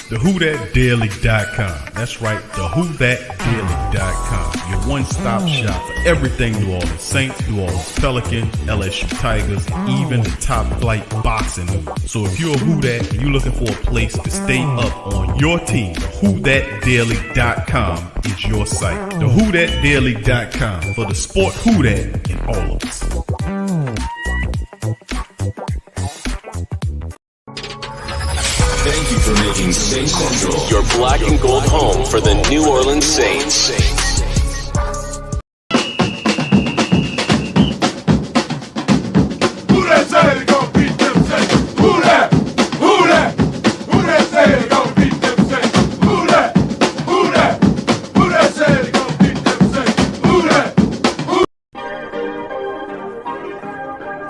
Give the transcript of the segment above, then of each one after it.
TheWhoThatDaily.com. That's right, TheWhoThatDaily.com. Your one-stop shop for everything New Orleans Saints, New Orleans Pelicans, LSU Tigers, even the top flight boxing news. So if you're a Who That and you're looking for a place to stay up on your team, TheWhoThatDaily.com is your site. TheWhoThatDaily.com for the sport Who That in all of us. Thank you for making Saint Central your black and gold home for the New Orleans Saints. Who that say they gonna beat them Saints? Who that? Who that? Who that say they gonna beat them Saints? Who that? Who that? Who that say they gonna beat them Saints? Who that? Who?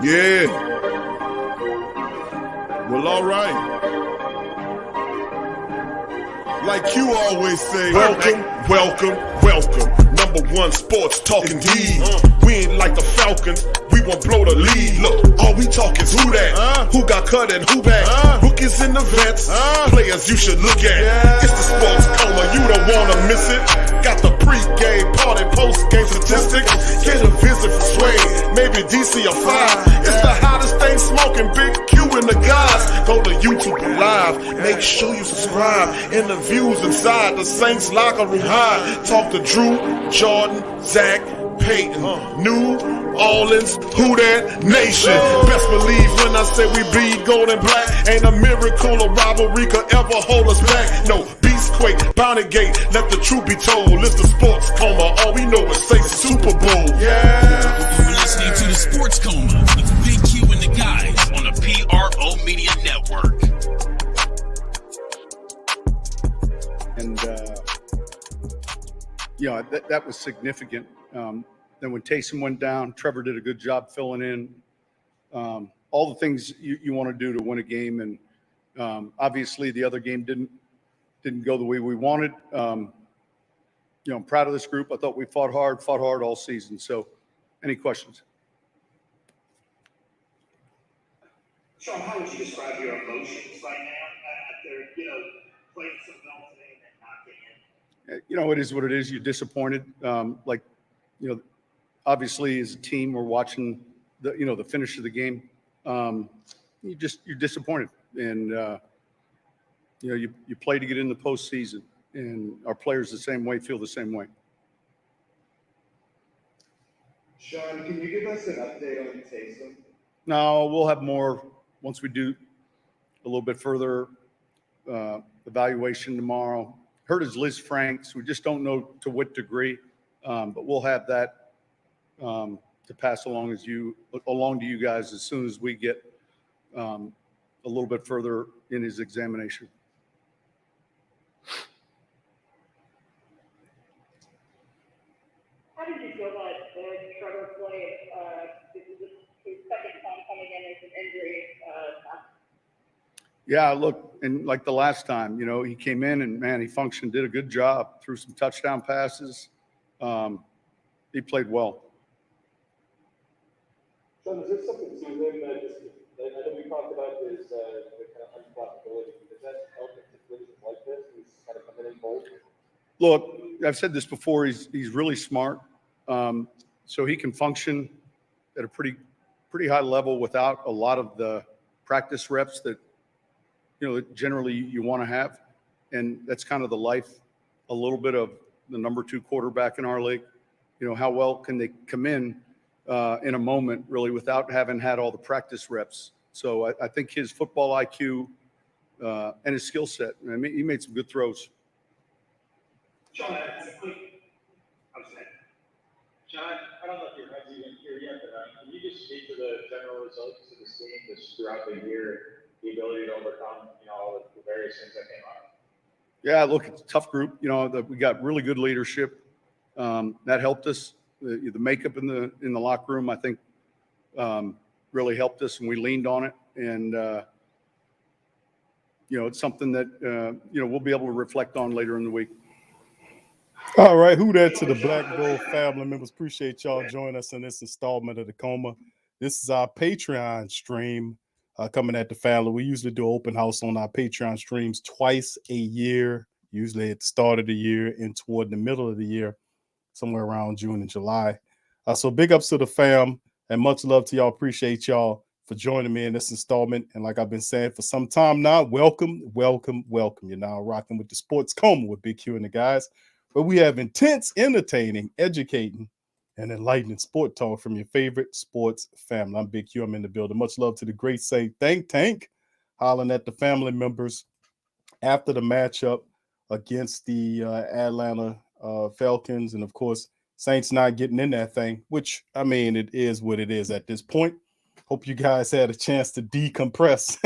Yeah. Well, all right. Like you always say, welcome, welcome, welcome. Number one sports talking D. We ain't like the Falcons, we won't blow the lead. Look, all we talk is who that, who got cut and who back. Rookies in the vets, players you should look at. It's the sports coma, you don't wanna miss it. Got the pre-game, party, post-game statistics. Get a visit for Sway, maybe DC or 5. It's the hottest thing smoking, Big Q and the guys. Go to YouTube Live, make sure you subscribe. Interviews inside the Saints locker room high. Talk to Drew, Jordan, Zach, Peyton, New Orleans, Who That Nation. Best believe when I say we bleed gold and black. Ain't a miracle or rivalry could ever hold us back. No, Beastquake, Bounty Gate, let the truth be told. It's the sports coma, all we know is Saints Super Bowl. Yeah. You're listening to the Sports Coma with Big Q and the guys on the PRO Media Network. And, that was significant. Then when Taysom went down, Trevor did a good job filling in. All the things you want to do to win a game. And obviously the other game didn't go the way we wanted. I'm proud of this group. I thought we fought hard all season. So any questions? Sean, how would you describe your emotions right now after, playing some well today and then not getting in? It is what it is. You're disappointed. Obviously as a team, we're watching the finish of the game. You're disappointed. And, you play to get in the postseason, and our players the same way, feel the same way. Sean, can you give us an update on Taysom? No, we'll have more once we do a little bit further evaluation tomorrow. Heard his Liz Franks. We just don't know to what degree, but we'll have that to pass along to you guys as soon as we get a little bit further in his examination. How did you feel about Trevor played? This is his second time coming in as an injury. Yeah, look, and like the last time, he came in and, man, he functioned, did a good job, threw some touchdown passes. He played well. Sean, is there something to him that I know we talked about his kind of unflappability. Does that help in situations like this? He's kind of coming in bold. Look, I've said this before. He's really smart, so he can function at a pretty high level without a lot of the practice reps that generally you want to have, and that's kind of the life a little bit of the number 2 quarterback in our league. How well can they come in a moment really without having had all the practice reps? So I think his football IQ and his skill set. I mean, he made some good throws. Sean, that's a quick. John, I don't know if your head's even here yet, but can you just speak to the general results of this game just throughout the year, the ability to overcome, all the various things that came up? Yeah, look, it's a tough group. We got really good leadership. That helped us. The makeup in the locker room, I think, really helped us, and we leaned on it. And it's something that we'll be able to reflect on later in the week. All right, who that to the Black Gold family members. Appreciate y'all joining us in this installment of the Coma. This is our Patreon stream. coming at the family. We usually do open house on our Patreon streams twice a year, usually at the start of the year and toward the middle of the year, somewhere around June and July. So big ups to the fam and much love to y'all. Appreciate y'all for joining me in this installment. And like I've been saying for some time now, welcome, welcome, welcome. You're now rocking with the Sports Coma with Big Q and the guys, where we have intense, entertaining, educating, and enlightening sport talk from your favorite sports family. I'm Big Q. I'm in the building. Much love to the great Saint Think Tank, hollering at the family members after the matchup against the Atlanta Falcons. And of course, Saints not getting in that thing, which, I mean, it is what it is at this point. Hope you guys had a chance to decompress,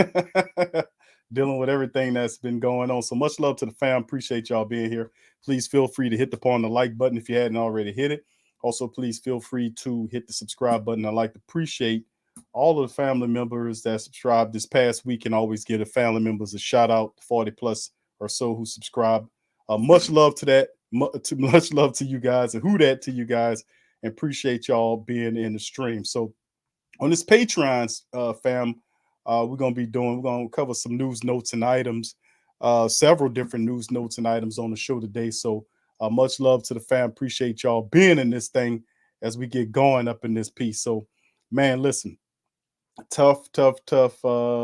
dealing with everything that's been going on. So much love to the fam. Appreciate y'all being here. Please feel free to hit upon the like button if you hadn't already hit it. Also, please feel free to hit the subscribe button. I'd like to appreciate all of the family members that subscribed this past week and always give the family members a shout out, 40 plus or so who subscribe. Much love to that. Much love to you guys and who that to you guys, and appreciate y'all being in the stream. So on this Patreon, fam, we're going to cover some news, notes, and items, several different news, notes, and items on the show today. So much love to the fam. Appreciate y'all being in this thing as we get going up in this piece. So, man, listen, tough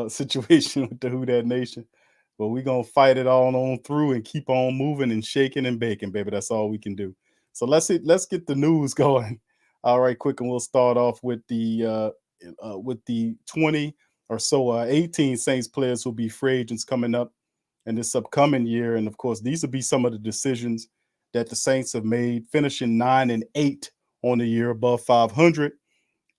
situation with the Who Dat Nation. But we're going to fight it all on through and keep on moving and shaking and baking, baby. That's all we can do. So let's get the news going. All right, quick, and we'll start off with the 20 or so 18 Saints players who will be free agents coming up in this upcoming year. And of course, these will be some of the decisions that the Saints have made, finishing 9-8 on the year, above 500.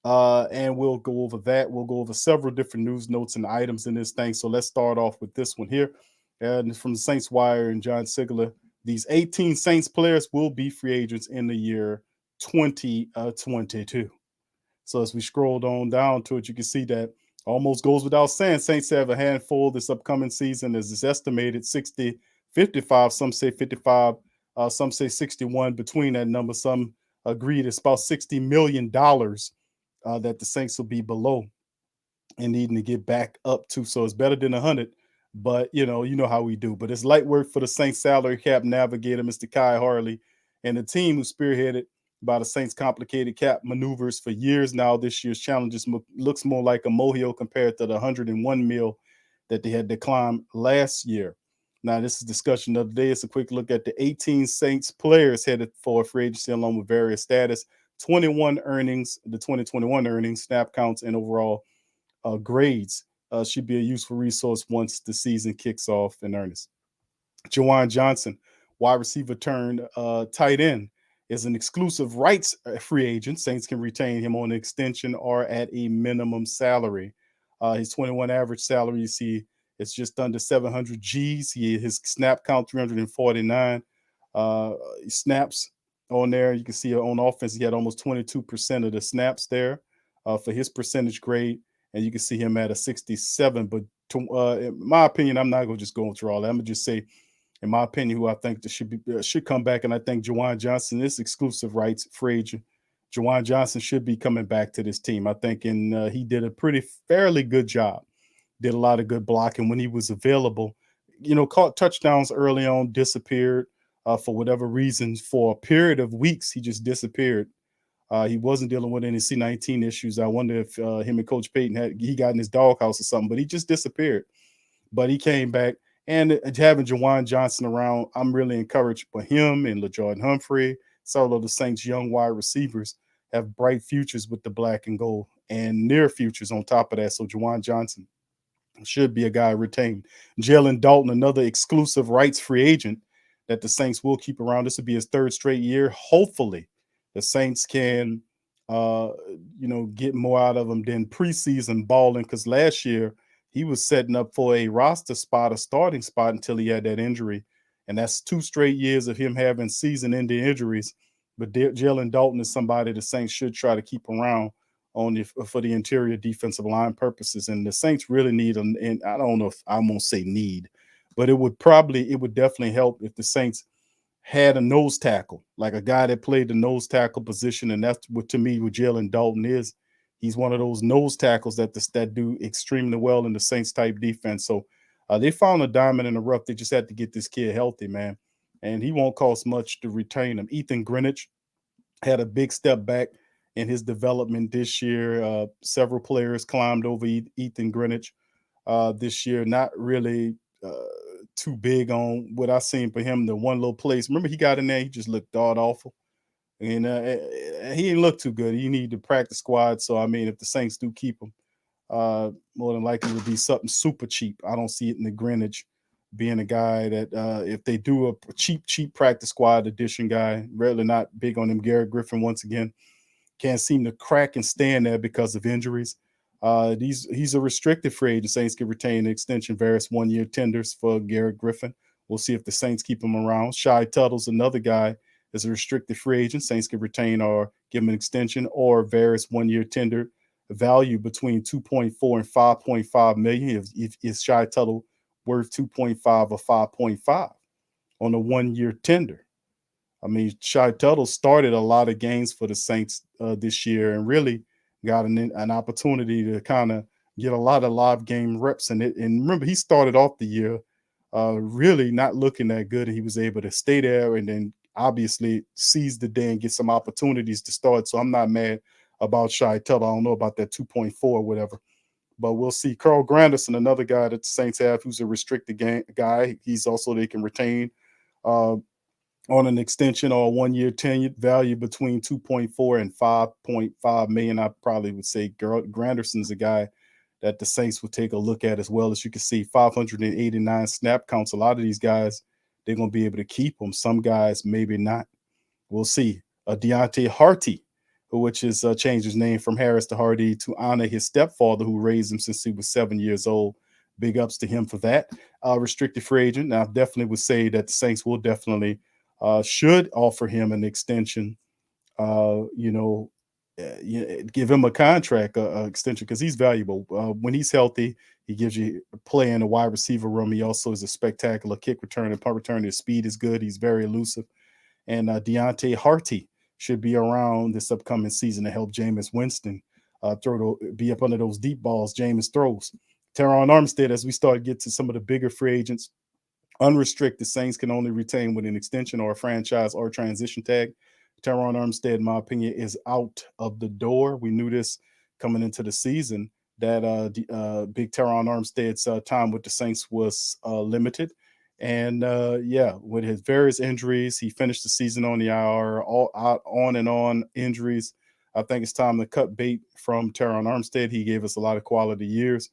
And we'll go over that. We'll go over several different news, notes, and items in this thing. So let's start off with this one here. And from the Saints Wire and John Sigler, these 18 Saints players will be free agents in the year 2022. So as we scrolled on down to it, you can see that almost goes without saying, Saints have a handful this upcoming season, as it's estimated 60, 55, some say 55, some say 61, between that number. Some agreed it's about $60 million that the Saints will be below and needing to get back up to. So it's better than 100, but you know how we do. But it's light work for the Saints salary cap navigator, Mr. Kai Harley, and the team who spearheaded by the Saints' complicated cap maneuvers for years now. This year's challenges looks more like a molehill compared to the 101 mil that they had to climb last year. Now, this is discussion of the day. It's a quick look at the 18 Saints players headed for free agency along with various status, 21 earnings, the 2021 earnings, snap counts, and overall grades. Should be a useful resource once the season kicks off in earnest. Juwan Johnson, wide receiver turned tight end, is an exclusive rights free agent. Saints can retain him on an extension or at a minimum salary. His 21 average salary, you see, it's just under 700 G's. His snap count 349 snaps on there. You can see on offense, he had almost 22% of the snaps there for his percentage grade. And you can see him at a 67. But in my opinion, I'm not going to just go through all that. I'm going to just say, in my opinion, who I think that should come back. And I think Juwan Johnson is exclusive rights free agent. Juwan Johnson should be coming back to this team, I think. And he did a fairly good job. Did a lot of good blocking when he was available. Caught touchdowns early on, disappeared for whatever reason. For a period of weeks, he just disappeared. He wasn't dealing with any C19 issues. I wonder if him and Coach Payton he got in his doghouse or something, but he just disappeared. But he came back, and having Juwan Johnson around, I'm really encouraged by him and LaJordan Humphrey. Several of the Saints' young wide receivers have bright futures with the black and gold, and near futures on top of that. So Juwan Johnson should be a guy retained. Jalen Dalton, another exclusive rights free agent that the Saints will keep around. This will be his third straight year. Hopefully, the Saints can, get more out of him than preseason balling, because last year he was setting up for a roster spot, a starting spot, until he had that injury. And that's 2 straight years of him having season-ending injuries. But Jalen Dalton is somebody the Saints should try to keep around for the interior defensive line purposes. And the Saints really need, and I don't know if I won't say need, but it would definitely help if the Saints had a nose tackle, like a guy that played the nose tackle position. And that's what, to me, what Jalen Dalton is. He's one of those nose tackles that do extremely well in the Saints type defense. So they found a diamond in the rough. They just had to get this kid healthy, man. And he won't cost much to retain him. Ethan Greenwich had a big step back in his development this year. Several players climbed over Ethan Greenwich this year. Not really too big on what I seen for him. The one little place. Remember, he got in there. He just looked god awful. And he didn't look too good. You need to practice squad. So, I mean, if the Saints do keep him, more than likely it would be something super cheap. I don't see it in the Greenwich being a guy that if they do a cheap practice squad addition guy, really not big on him. Garrett Griffin, once again, can't seem to crack and stand there because of injuries. He's a restricted free agent. Saints can retain an extension, various one-year tenders for Garrett Griffin. We'll see if the Saints keep him around. Shy Tuttle's another guy is a restricted free agent. Saints can retain or give him an extension or various one-year tender value between 2.4 and 5.5 million. Is Shy Tuttle worth 2.5 or 5.5 on a one-year tender? I mean, Shy Tuttle started a lot of games for the Saints this year and really got an opportunity to kind of get a lot of live game reps in it. And remember, he started off the year really not looking that good, and he was able to stay there and then obviously seize the day and get some opportunities to start. So I'm not mad about Shy Tuttle. I don't know about that 2.4 or whatever, but we'll see. Carl Granderson, another guy that the Saints have who's a restricted guy. He's also, they can retain on an extension or a one-year tenure value between 2.4 and 5.5 million. I probably would say Granderson's a guy that the Saints would take a look at as well. As you can see, 589 snap counts. A lot of these guys, they're going to be able to keep them. Some guys, maybe not. We'll see. Deontay Harty, which is changed his name from Harris to Hardy to honor his stepfather who raised him since he was 7 years old. Big ups to him for that. Restricted free agent. Now, I definitely would say that the Saints will definitely should offer him an extension. Give him a contract extension because he's valuable. When he's healthy, he gives you play in the wide receiver room. He also is a spectacular kick return and punt return. His speed is good. He's very elusive. And Deontay Harty should be around this upcoming season to help Jameis Winston be up under those deep balls Jameis throws. Teron Armstead, as we start to get to some of the bigger free agents, unrestricted, Saints can only retain with an extension or a franchise or a transition tag. Teron Armstead, in my opinion, is out of the door. We knew this coming into the season that big Teron Armstead's time with the Saints was limited. And with his various injuries, he finished the season on the IR, all out on and on injuries. I think it's time to cut bait from Teron Armstead. He gave us a lot of quality years,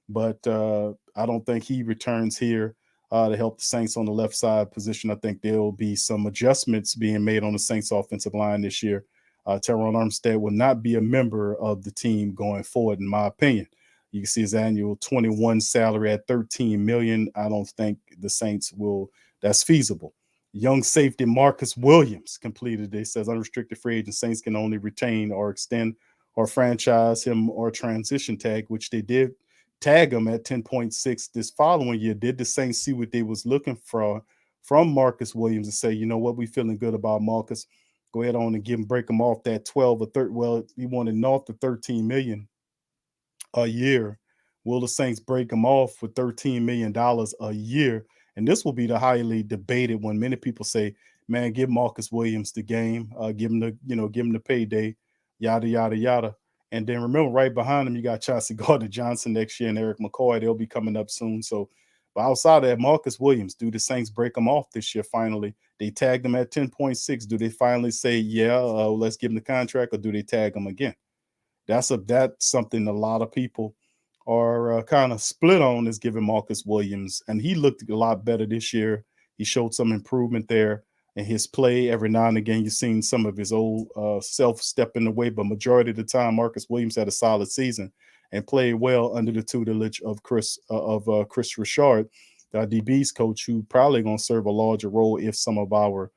but I don't think he returns here to help the Saints on the left side position. I think there will be some adjustments being made on the Saints offensive line this year. Teron Armstead will not be a member of the team going forward, in my opinion. You can see his annual 21 salary at $13 million. I don't think the Saints will. That's feasible. Young safety Marcus Williams completed. It says unrestricted free agent. Saints can only retain or extend or franchise him or transition tag, which they did tag him at 10.6 this following year. Did the Saints see what they was looking for from Marcus Williams and say, you know what, we feeling good about Marcus. Go ahead on and break him off that 12 or 13. Well, he wanted north of 13 million a year. Will the Saints break him off with $13 million a year? And this will be the highly debated one. Many people say, man, give Marcus Williams the game, give him the payday, yada, yada, yada. And then remember, right behind him, you got Chauncey Gardner-Johnson next year and Eric McCoy. They'll be coming up soon. So, but outside of that, Marcus Williams, do the Saints break him off this year finally? They tagged him at 10.6. Do they finally say, let's give him the contract, or do they tag him again? That's something a lot of people are kind of split on, is giving Marcus Williams. And he looked a lot better this year. He showed some improvement there in his play. Every now and again, you've seen some of his old self step in the way, but majority of the time, Marcus Williams had a solid season and played well under the tutelage of Chris Richard, the DB's coach, who probably going to serve a larger role if some of our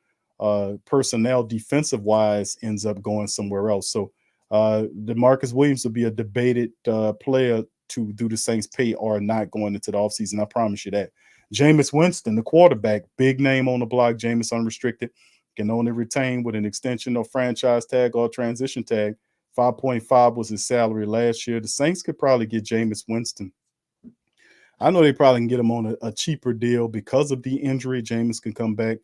personnel defensive-wise ends up going somewhere else. So the Marcus Williams will be a debated player to do the Saints pay or not going into the offseason. I promise you that. Jameis Winston, the quarterback, big name on the block. Jameis unrestricted, can only retain with an extension or franchise tag or transition tag 5.5 was his salary last year. The Saints could probably get Jameis Winston. I know they probably can get him on a cheaper deal because of the injury. Jameis can come back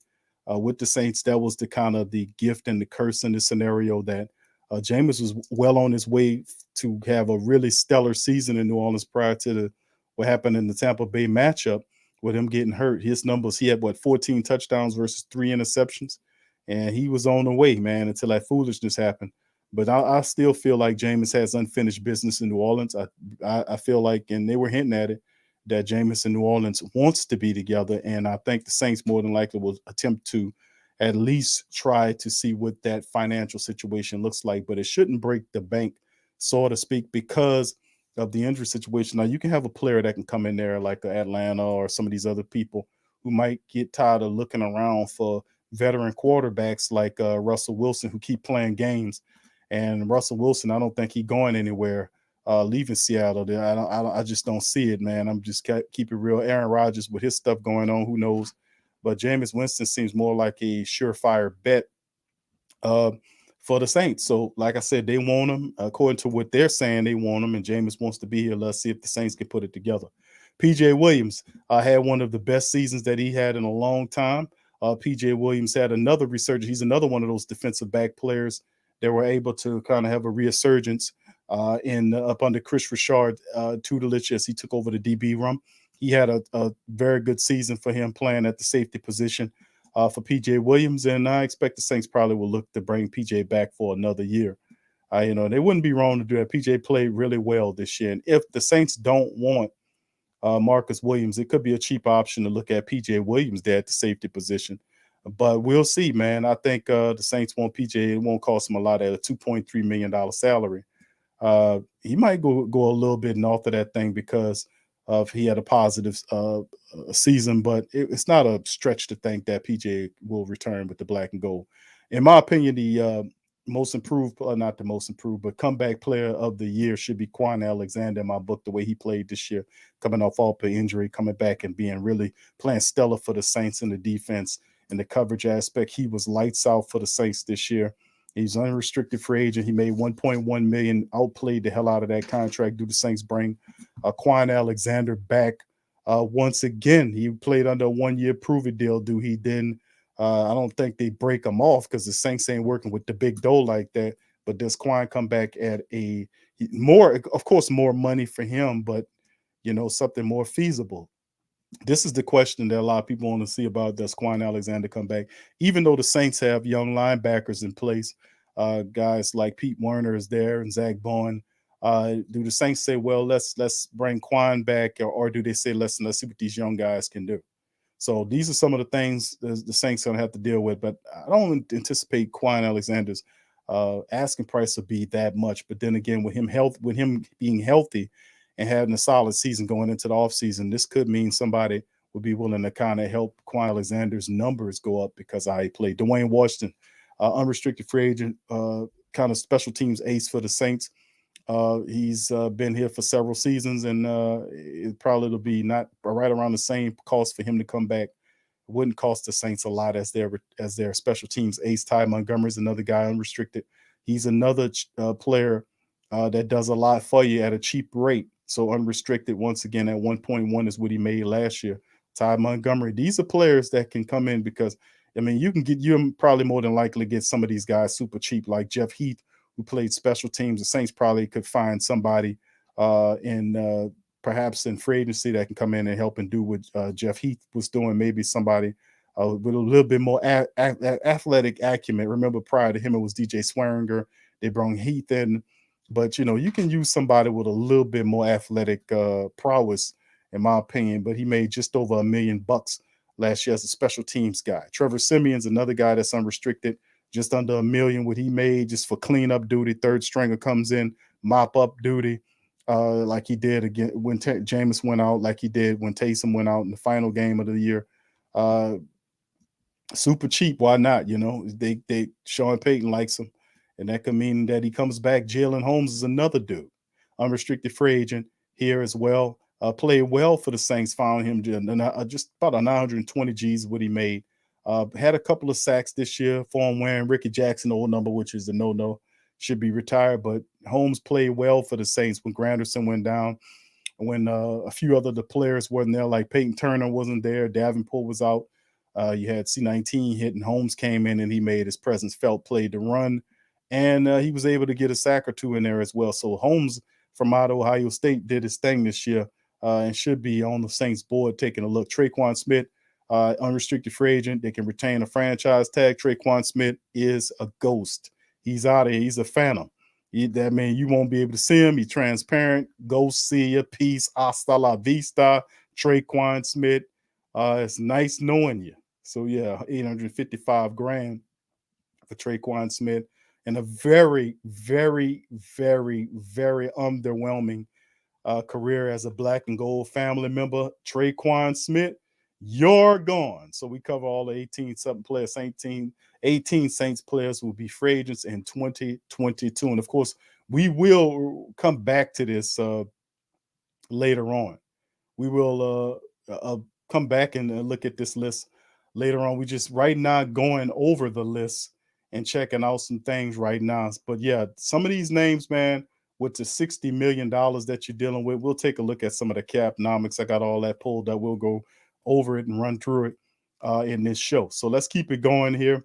with the Saints. That was the kind of the gift and the curse in this scenario, that Jameis was well on his way to have a really stellar season in New Orleans prior to what happened in the Tampa Bay matchup with him getting hurt. His numbers, he had 14 touchdowns versus 3 interceptions, and he was on the way, man, until that foolishness happened. But I still feel like Jameis has unfinished business in New Orleans. I feel like, and they were hinting at it, that Jameis and New Orleans wants to be together, and I think the Saints more than likely will attempt to at least try to see what that financial situation looks like. But it shouldn't break the bank, so to speak, because of the injury situation. Now, you can have a player that can come in there like Atlanta or some of these other people who might get tired of looking around for veteran quarterbacks like Russell Wilson, who keep playing games. And Russell Wilson, I don't think he's going anywhere leaving Seattle. I just don't see it, man. I'm just keep it real. Aaron Rodgers with his stuff going on, who knows? But Jameis Winston seems more like a surefire bet for the Saints. So, like I said, they want him. According to what they're saying, they want him, and Jameis wants to be here. Let's see if the Saints can put it together. PJ Williams had one of the best seasons that he had in a long time. PJ Williams had another resurgence. He's another one of those defensive back players that were able to kind of have a resurgence up under Chris Richard tutelage as he took over the DB room. He had a very good season for him playing at the safety position for PJ Williams, and I expect the Saints probably will look to bring PJ back for another year. They wouldn't be wrong to do that. PJ played really well this year, and if the Saints don't want Marcus Williams, it could be a cheap option to look at PJ Williams there at the safety position. But we'll see, man. I think the Saints want PJ. It won't cost him a lot at a $2.3 million salary. He might go a little bit north of that thing because of he had a positive season, but it's not a stretch to think that PJ will return with the black and gold. In my opinion, the most improved, not the most improved, but comeback player of the year should be Quan Alexander in my book, the way he played this year, coming off ALPA injury, coming back and being really playing stellar for the Saints in the defense and the coverage aspect. He was lights out for the Saints this year. He's unrestricted free agent. He made $1.1 million, outplayed the hell out of that contract. Do the Saints bring Quan Alexander back once again? He played under a 1-year prove-it deal. He didn't. I don't think they break him off because the Saints ain't working with the big dough like that. But does Quan come back at of course, more money for him, but something more feasible? This is the question that a lot of people want to see about, does Quan Alexander come back? Even though the Saints have young linebackers in place, guys like Pete Werner is there and Zach Bowen. Do the Saints say, well, let's bring Quan back, or do they say, let's see what these young guys can do? So these are some of the things the Saints going to have to deal with. But I don't anticipate Quan Alexander's asking price will be that much. But then again, with him being healthy and having a solid season going into the offseason, this could mean somebody would be willing to kind of help Quan Alexander's numbers go up because of how he played. Dwayne Washington, unrestricted free agent, kind of special teams ace for the Saints. He's been here for several seasons, and it probably will be not right around the same cost for him to come back. It wouldn't cost the Saints a lot as their special teams ace. Ty Montgomery is another guy unrestricted. He's another player that does a lot for you at a cheap rate. So unrestricted, once again, at 1.1 is what he made last year. Ty Montgomery. These are players that can come in because, you're probably more than likely get some of these guys super cheap, like Jeff Heath, who played special teams. The Saints probably could find somebody perhaps in free agency that can come in and help and do what Jeff Heath was doing. Maybe somebody with a little bit more athletic acumen. Remember, prior to him, it was DJ Swearinger. They brought Heath in. But, you can use somebody with a little bit more athletic prowess, in my opinion. But he made just over $1 million last year as a special teams guy. Trevor Simeon's another guy that's unrestricted, just under $1 million what he made just for cleanup duty. Third stringer comes in, mop up duty, like he did again when Jameis went out, like he did when Taysom went out in the final game of the year. Super cheap, why not? They Sean Payton likes him. And that could mean that he comes back. Jalen Holmes is another dude, unrestricted free agent here as well. Played well for the Saints. Found him just about 920 G's what he made. Had a couple of sacks this year for him wearing Ricky Jackson old number, which is a no-no. should be retired. But Holmes played well for the Saints when Granderson went down, when a few other the players wasn't there, like Peyton Turner wasn't there, Davenport was out. You had C19 hitting. Holmes came in and he made his presence felt, played the run, and he was able to get a sack or two in there as well. So Holmes from out of Ohio State did his thing this year and should be on the Saints board taking a look. Traquan Smith, unrestricted free agent. They can retain a franchise tag. Traquan Smith is a ghost. He's out of here. He's a phantom. That means you won't be able to see him. He's transparent. Go see you. Peace. Hasta la vista. Traquan Smith. It's nice knowing you. So yeah, 855 grand for Traquan Smith, and a very, very, very, very underwhelming career as a black and gold family member. Traquan Smith, you're gone. So we cover all the 18 something players, 18 Saints players will be free agents in 2022. And of course, we will come back to this later on. We will come back and look at this list later on. We just right now going over the list and checking out some things right now. But yeah, some of these names, man, with the $60 million that you're dealing with, we'll take a look at some of the capnomics. I got all that pulled up. We'll go over it and run through it in this show. So let's keep it going here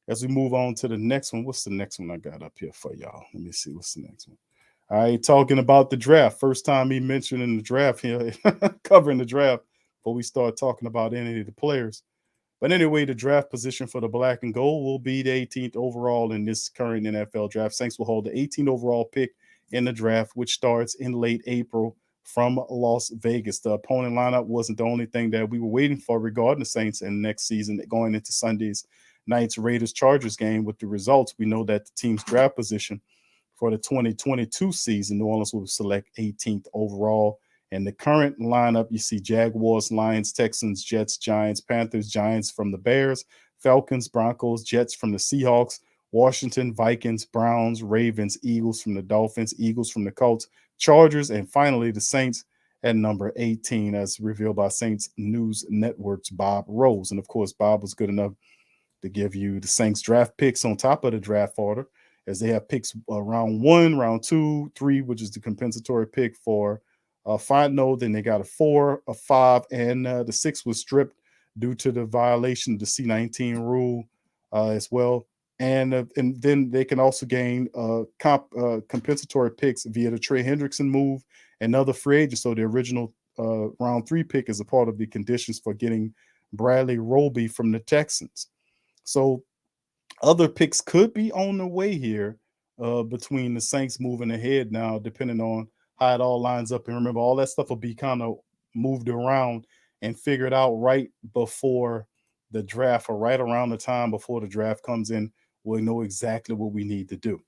as we move on to the next one. What's the next one I got up here for y'all? Let me see. What's the next one? All right, talking about the draft. First time he mentioned in the draft here, covering the draft before we start talking about any of the players. But anyway, the draft position for the black and gold will be the 18th overall in this current NFL draft. Saints will hold the 18th overall pick in the draft, which starts in late April from Las Vegas. The opponent lineup wasn't the only thing that we were waiting for regarding the Saints in next season going into Sunday's night's Raiders-Chargers game. With the results, we know that the team's draft position for the 2022 season, New Orleans will select 18th overall. And the current lineup, you see Jaguars, Lions, Texans, Jets, Giants, Panthers, Giants from the Bears, Falcons, Broncos, Jets from the Seahawks, Washington, Vikings, Browns, Ravens, Eagles from the Dolphins, Eagles from the Colts, Chargers, and finally the Saints at number 18, as revealed by Saints News Network's Bob Rose. And of course, Bob was good enough to give you the Saints draft picks on top of the draft order, as they have picks round 1, round 2, 3, which is the compensatory pick for final. Then they got a 4, a 5, and the 6 was stripped due to the violation of the C19 rule as well. And then they can also gain compensatory picks via the Trey Hendrickson move and other free agents. So the original round 3 pick is a part of the conditions for getting Bradley Roby from the Texans. So other picks could be on the way here between the Saints moving ahead now, depending on how it all lines up. And remember, all that stuff will be kind of moved around and figured out right before the draft, or right around the time before the draft comes in. We'll know exactly what we need to do.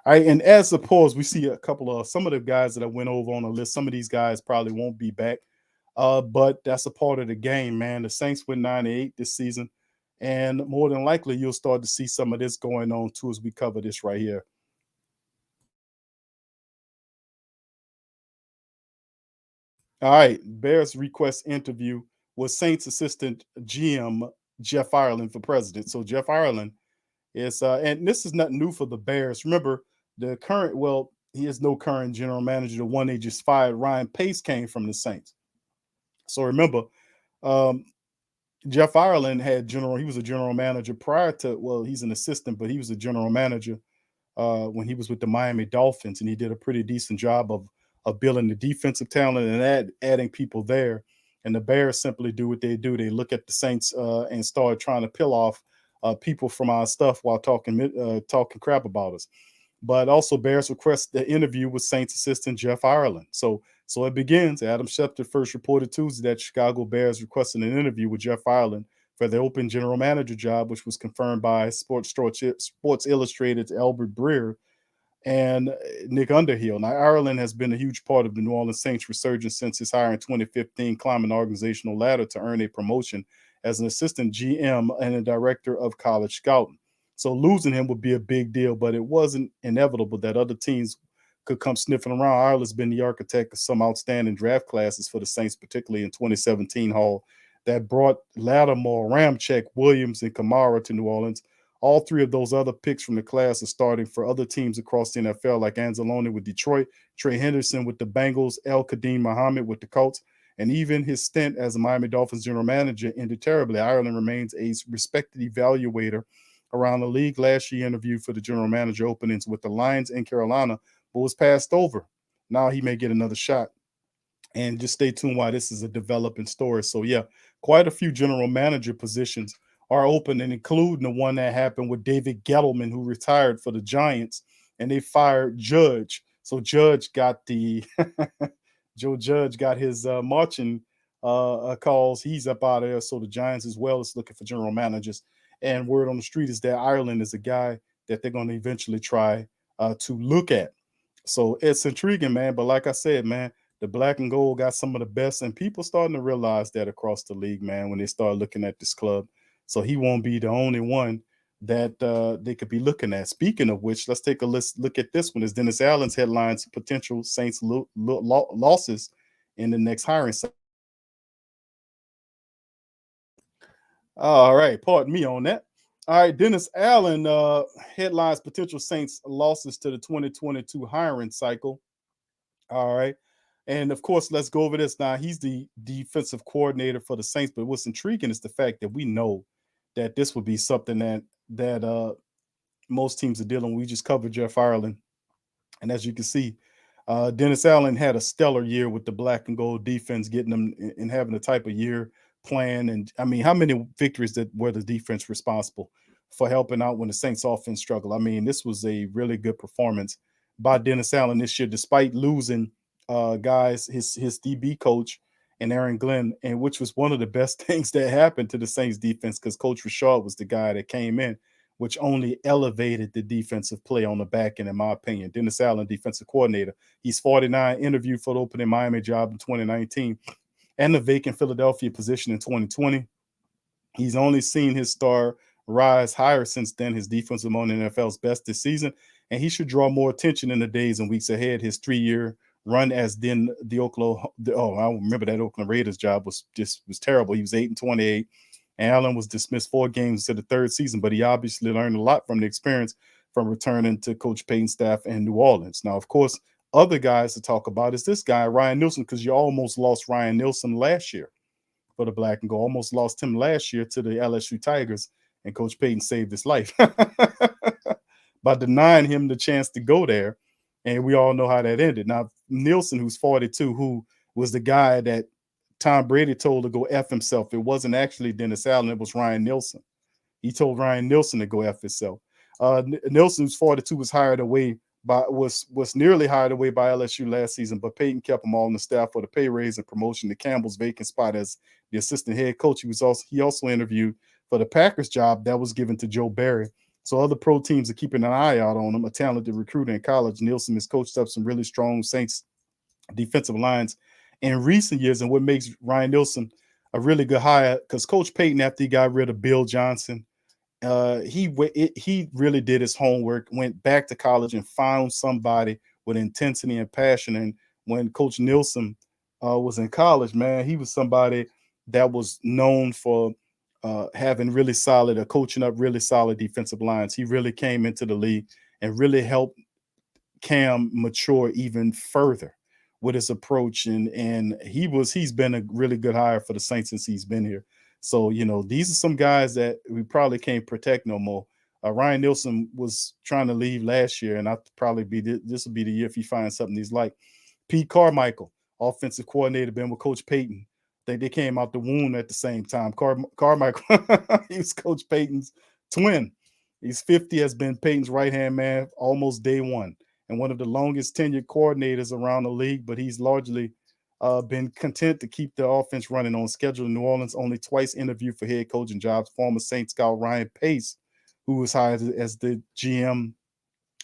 All right, and as a pause, we see a couple of some of the guys that I went over on the list. Some of these guys probably won't be back, but that's a part of the game, man. The Saints went 9-8 this season, and more than likely you'll start to see some of this going on too as we cover this right here. All right, Bears request interview with Saints assistant GM Jeff Ireland for president. So Jeff Ireland is, and this is nothing new for the Bears. Remember, the current, well, he is no current general manager. The one they just fired, Ryan Pace, came from the Saints. So remember, Jeff Ireland he was a general manager prior to, well, he's an assistant, but he was a general manager when he was with the Miami Dolphins, and he did a pretty decent job of building the defensive talent and adding people there. And the Bears simply do what they do. They look at the Saints and start trying to peel off people from our stuff while talking crap about us. But also, Bears request the interview with Saints assistant Jeff Ireland. So it begins. Adam Schefter first reported Tuesday that Chicago Bears requested an interview with Jeff Ireland for the open general manager job, which was confirmed by Sports Illustrated's Albert Breer and Nick Underhill. Now, Ireland has been a huge part of the New Orleans Saints' resurgence since his hire in 2015, climbing the organizational ladder to earn a promotion as an assistant GM and a director of college scouting. So losing him would be a big deal, but it wasn't inevitable that other teams could come sniffing around. Ireland's been the architect of some outstanding draft classes for the Saints, particularly in 2017 haul that brought Lattimore, Ramczyk, Williams, and Kamara to New Orleans. All three of those other picks from the class are starting for other teams across the NFL, like Anzalone with Detroit, Trey Henderson with the Bengals, El Kadim Muhammad with the Colts, and even his stint as a Miami Dolphins general manager ended terribly. Ireland remains a respected evaluator around the league. Last year, he interviewed for the general manager openings with the Lions in Carolina, but was passed over. Now he may get another shot. And just stay tuned while this is a developing story. So, yeah, quite a few general manager positions are open, and including the one that happened with David Gettleman, who retired for the Giants, and they fired Judge. So Judge got the Joe Judge got his marching calls. He's up out of there. So the Giants as well is looking for general managers. And word on the street is that Ireland is a guy that they're going to eventually try to look at. So it's intriguing, man. But like I said, man, the black and gold got some of the best, and people starting to realize that across the league, man, when they start looking at this club. So he won't be the only one that they could be looking at. Speaking of which, let's take a look at this one. Is Dennis Allen's headlines potential Saints losses in the next hiring cycle. All right, pardon me on that. All right, Dennis Allen headlines potential Saints losses to the 2022 hiring cycle. All right. And of course, let's go over this now. He's the defensive coordinator for the Saints, but what's intriguing is the fact that we know that this would be something that most teams are dealing with. We just covered Jeff Ireland, and as you can see, Dennis Allen had a stellar year with the black and gold defense, getting them and having the type of year plan. And I mean, how many victories that were the defense responsible for helping out when the Saints offense struggled? I mean, this was a really good performance by Dennis Allen this year, despite losing guys, his DB coach and Aaron Glenn, and which was one of the best things that happened to the Saints defense, because Coach Rashad was the guy that came in, which only elevated the defensive play on the back end, in my opinion. Dennis Allen, defensive coordinator. He's 49, interviewed for the opening Miami job in 2019 and the vacant Philadelphia position in 2020. He's only seen his star rise higher since then. His defense among the NFL's best this season, and he should draw more attention in the days and weeks ahead. His 3-year run as then the I remember that Oakland Raiders job was terrible. He was 8-28. And Allen was dismissed 4 games to the 3rd season, but he obviously learned a lot from the experience from returning to Coach Payton's staff in New Orleans. Now, of course, other guys to talk about is this guy, Ryan Nielsen, because you almost lost Ryan Nielsen last year for the black and gold. Almost lost him last year to the LSU Tigers, and Coach Payton saved his life by denying him the chance to go there. And we all know how that ended. Now, Nielsen, who's 42, who was the guy that Tom Brady told to go F himself. It wasn't actually Dennis Allen. It was Ryan Nielsen. He told Ryan Nielsen to go F himself. Nielsen, who's 42, was nearly hired away by LSU last season, but Payton kept him all on the staff for the pay raise and promotion to Campbell's vacant spot as the assistant head coach. He also interviewed for the Packers job that was given to Joe Barry. So other pro teams are keeping an eye out on him. A talented recruiter in college, Nielsen has coached up some really strong Saints defensive lines in recent years, and what makes Ryan Nielsen a really good hire, because Coach Payton, after he got rid of Bill Johnson, he really did his homework, went back to college and found somebody with intensity and passion. And when Coach Nielsen was in college, man, he was somebody that was known for having coaching up really solid defensive lines. He really came into the league and really helped Cam mature even further with his approach, and he's been a really good hire for the Saints since he's been here. So, these are some guys that we probably can't protect no more. Ryan Nielsen was trying to leave last year, and this will be the year if he finds something he's like. Pete Carmichael, offensive coordinator, been with Coach Payton. I think they came out the womb at the same time. Carmichael, he was Coach Payton's twin. He's 50, has been Payton's right-hand man almost day one, and one of the longest tenured coordinators around the league, but he's largely been content to keep the offense running on schedule in New Orleans. Only twice interviewed for head coaching jobs. Former Saints scout Ryan Pace, who was hired as the GM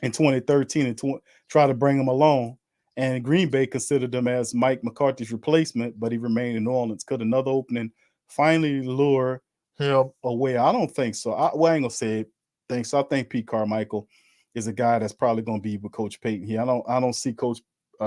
in 2013 and tried to bring him along. And Green Bay considered him as Mike McCarthy's replacement, but he remained in New Orleans. Could another opening finally lure him away? I don't think so. I ain't going to say it. So I think Pete Carmichael is a guy that's probably going to be with Coach Payton here. I don't see Coach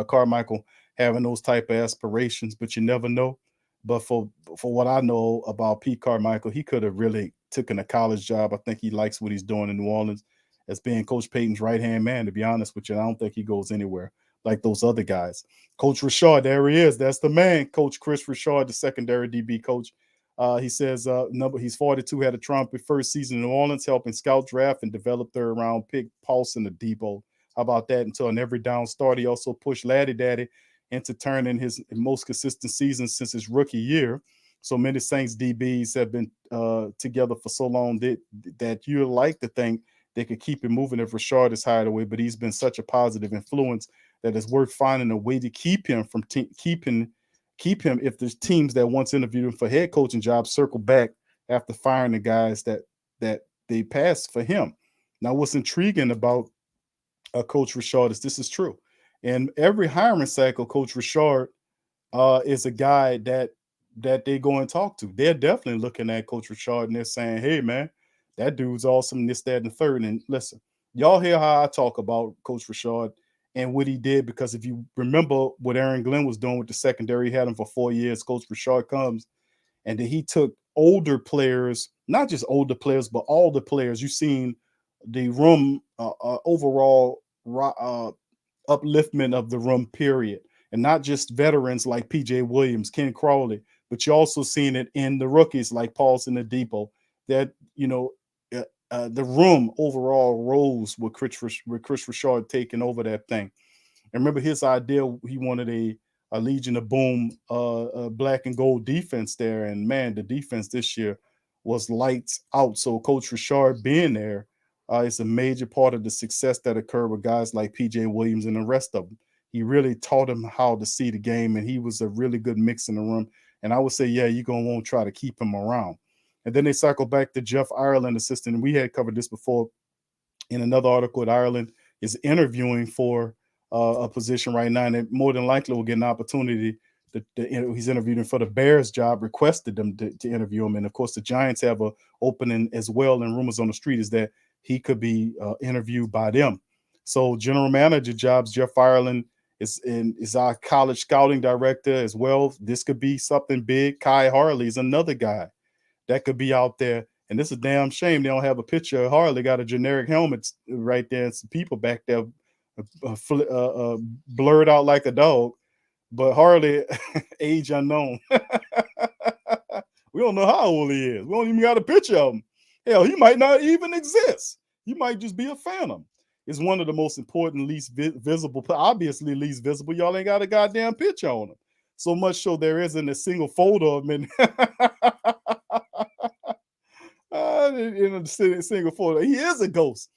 Carmichael having those type of aspirations, but you never know. But for what I know about Pete Carmichael, he could have really taking a college job. I think he likes what he's doing in New Orleans as being Coach Payton's right-hand man, to be honest with you. I don't think he goes anywhere like those other guys. Coach Richard, there he is. That's the man, Coach Chris Richard, the secondary DB coach. He says he's 42, had a trumpet first season in New Orleans, helping scout, draft, and develop third-round pick Paulson Adebo. How about that? Until an every down start, he also pushed Laddie Daddy into turning his most consistent season since his rookie year. So many Saints DBs have been together for so long that you like to think they could keep it moving if Richard is hired away, but he's been such a positive influence that it's worth finding a way to keep him from keep him if there's teams that once interviewed him for head coaching jobs circle back after firing the guys that they passed for him. Now, what's intriguing about Coach Richard is this is true. In every hiring cycle, Coach Richard is a guy that they go and talk to. They're definitely looking at Coach Richard and they're saying, hey, man, that dude's awesome, this, that, and the third. And listen, y'all hear how I talk about Coach Richard and what he did, because if you remember what Aaron Glenn was doing with the secondary, he had him for 4 years. Coach Richard comes and then he took older players, not just older players, but all the players. You've seen the room overall upliftment of the room, period. And not just veterans like P.J. Williams, Ken Crawley, but you're also seeing it in the rookies like Paulson Adebo, that, the room overall rose with Chris Richard taking over that thing. And remember his idea, he wanted a Legion of Boom black and gold defense there. And man, the defense this year was lights out. So Coach Richard being there is a major part of the success that occurred with guys like P.J. Williams and the rest of them. He really taught him how to see the game, and he was a really good mix in the room. And I would say, yeah, you're going to want to try to keep him around. And then they cycle back to Jeff Ireland, assistant. And we had covered this before in another article that Ireland is interviewing for a position right now. And more than likely will get an opportunity. He's interviewing for the Bears job, requested them to interview him. And, of course, the Giants have an opening as well. And rumors on the street is that he could be interviewed by them. So general manager jobs, Jeff Ireland is our college scouting director as well. This could be something big. Kai Harley is another guy that could be out there. And this is a damn shame they don't have a picture of Harley. Got a generic helmet right there and some people back there blurred out like a dog. But Harley, age unknown. We don't know how old he is. We don't even got a picture of him. Hell, he might not even exist. He might just be a phantom. Is one of the most important, least visible, obviously least visible. Y'all ain't got a goddamn picture on him. So much so there isn't a single photo of him in a single photo. He is a ghost.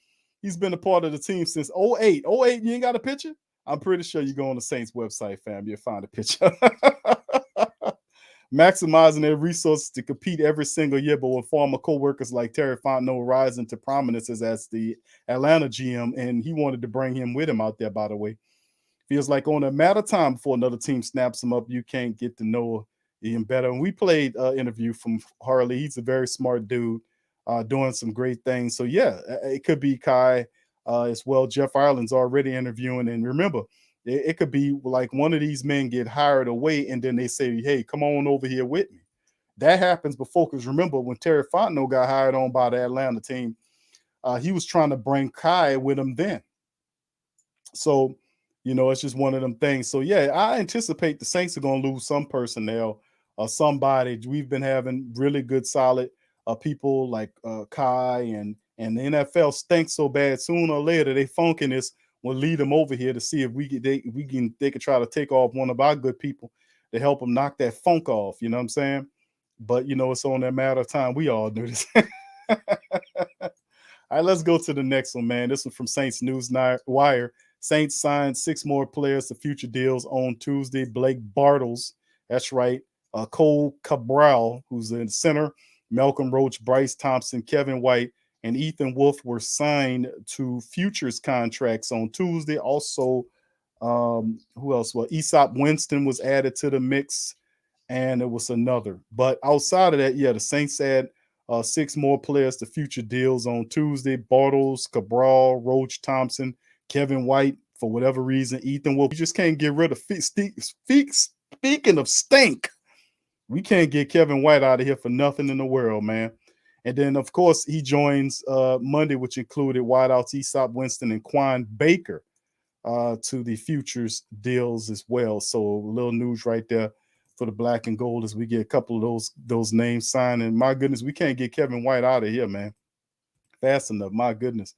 He's been a part of the team since 08. 08, you ain't got a picture? I'm pretty sure you go on the Saints website, fam. You'll find a picture. Maximizing their resources to compete every single year, but with former co-workers like Terry Fontenot rising to prominence as the Atlanta GM, and he wanted to bring him with him out there, by the way. Feels like on a matter of time before another team snaps him up, you can't get to know him better. And we played an interview from Harley. He's a very smart dude, doing some great things. So, yeah, it could be Kai as well. Jeff Ireland's already interviewing. And remember, it could be like one of these men get hired away and then they say, hey, come on over here with me. That happens before, because remember when Terry Fontenot got hired on by the Atlanta team, he was trying to bring Kai with him then. So, it's just one of them things. So, yeah, I anticipate the Saints are going to lose some personnel or somebody. We've been having really good, solid people like Kai, and the NFL stinks so bad. Sooner or later, they funkiness will lead them over here to see if they could try to take off one of our good people to help them knock that funk off. You know what I'm saying? But, it's on that matter of time. We all do this. All right, let's go to the next one, man. This one from Saints News Wire. Saints signed 6 more players to future deals on Tuesday. Blake Bartles, that's right. Cole Cabral, who's in center. Malcolm Roach, Bryce Thompson, Kevin White, and Ethan Wolf were signed to futures contracts on Tuesday. Also, who else? Well, Aesop Winston was added to the mix, and it was another. But outside of that, yeah, the Saints had 6 more players to future deals on Tuesday. Bartles, Cabral, Roach, Thompson, Kevin White, for whatever reason, Ethan Wolf. We just can't get rid of speaking of stink. We can't get Kevin White out of here for nothing in the world, man. And then, of course, he joins Monday, which included wideouts Aesop Winston and Quan Baker to the futures deals as well. So a little news right there for the black and gold as we get a couple of those names signed. And my goodness, we can't get Kevin White out of here, man, fast enough. My goodness.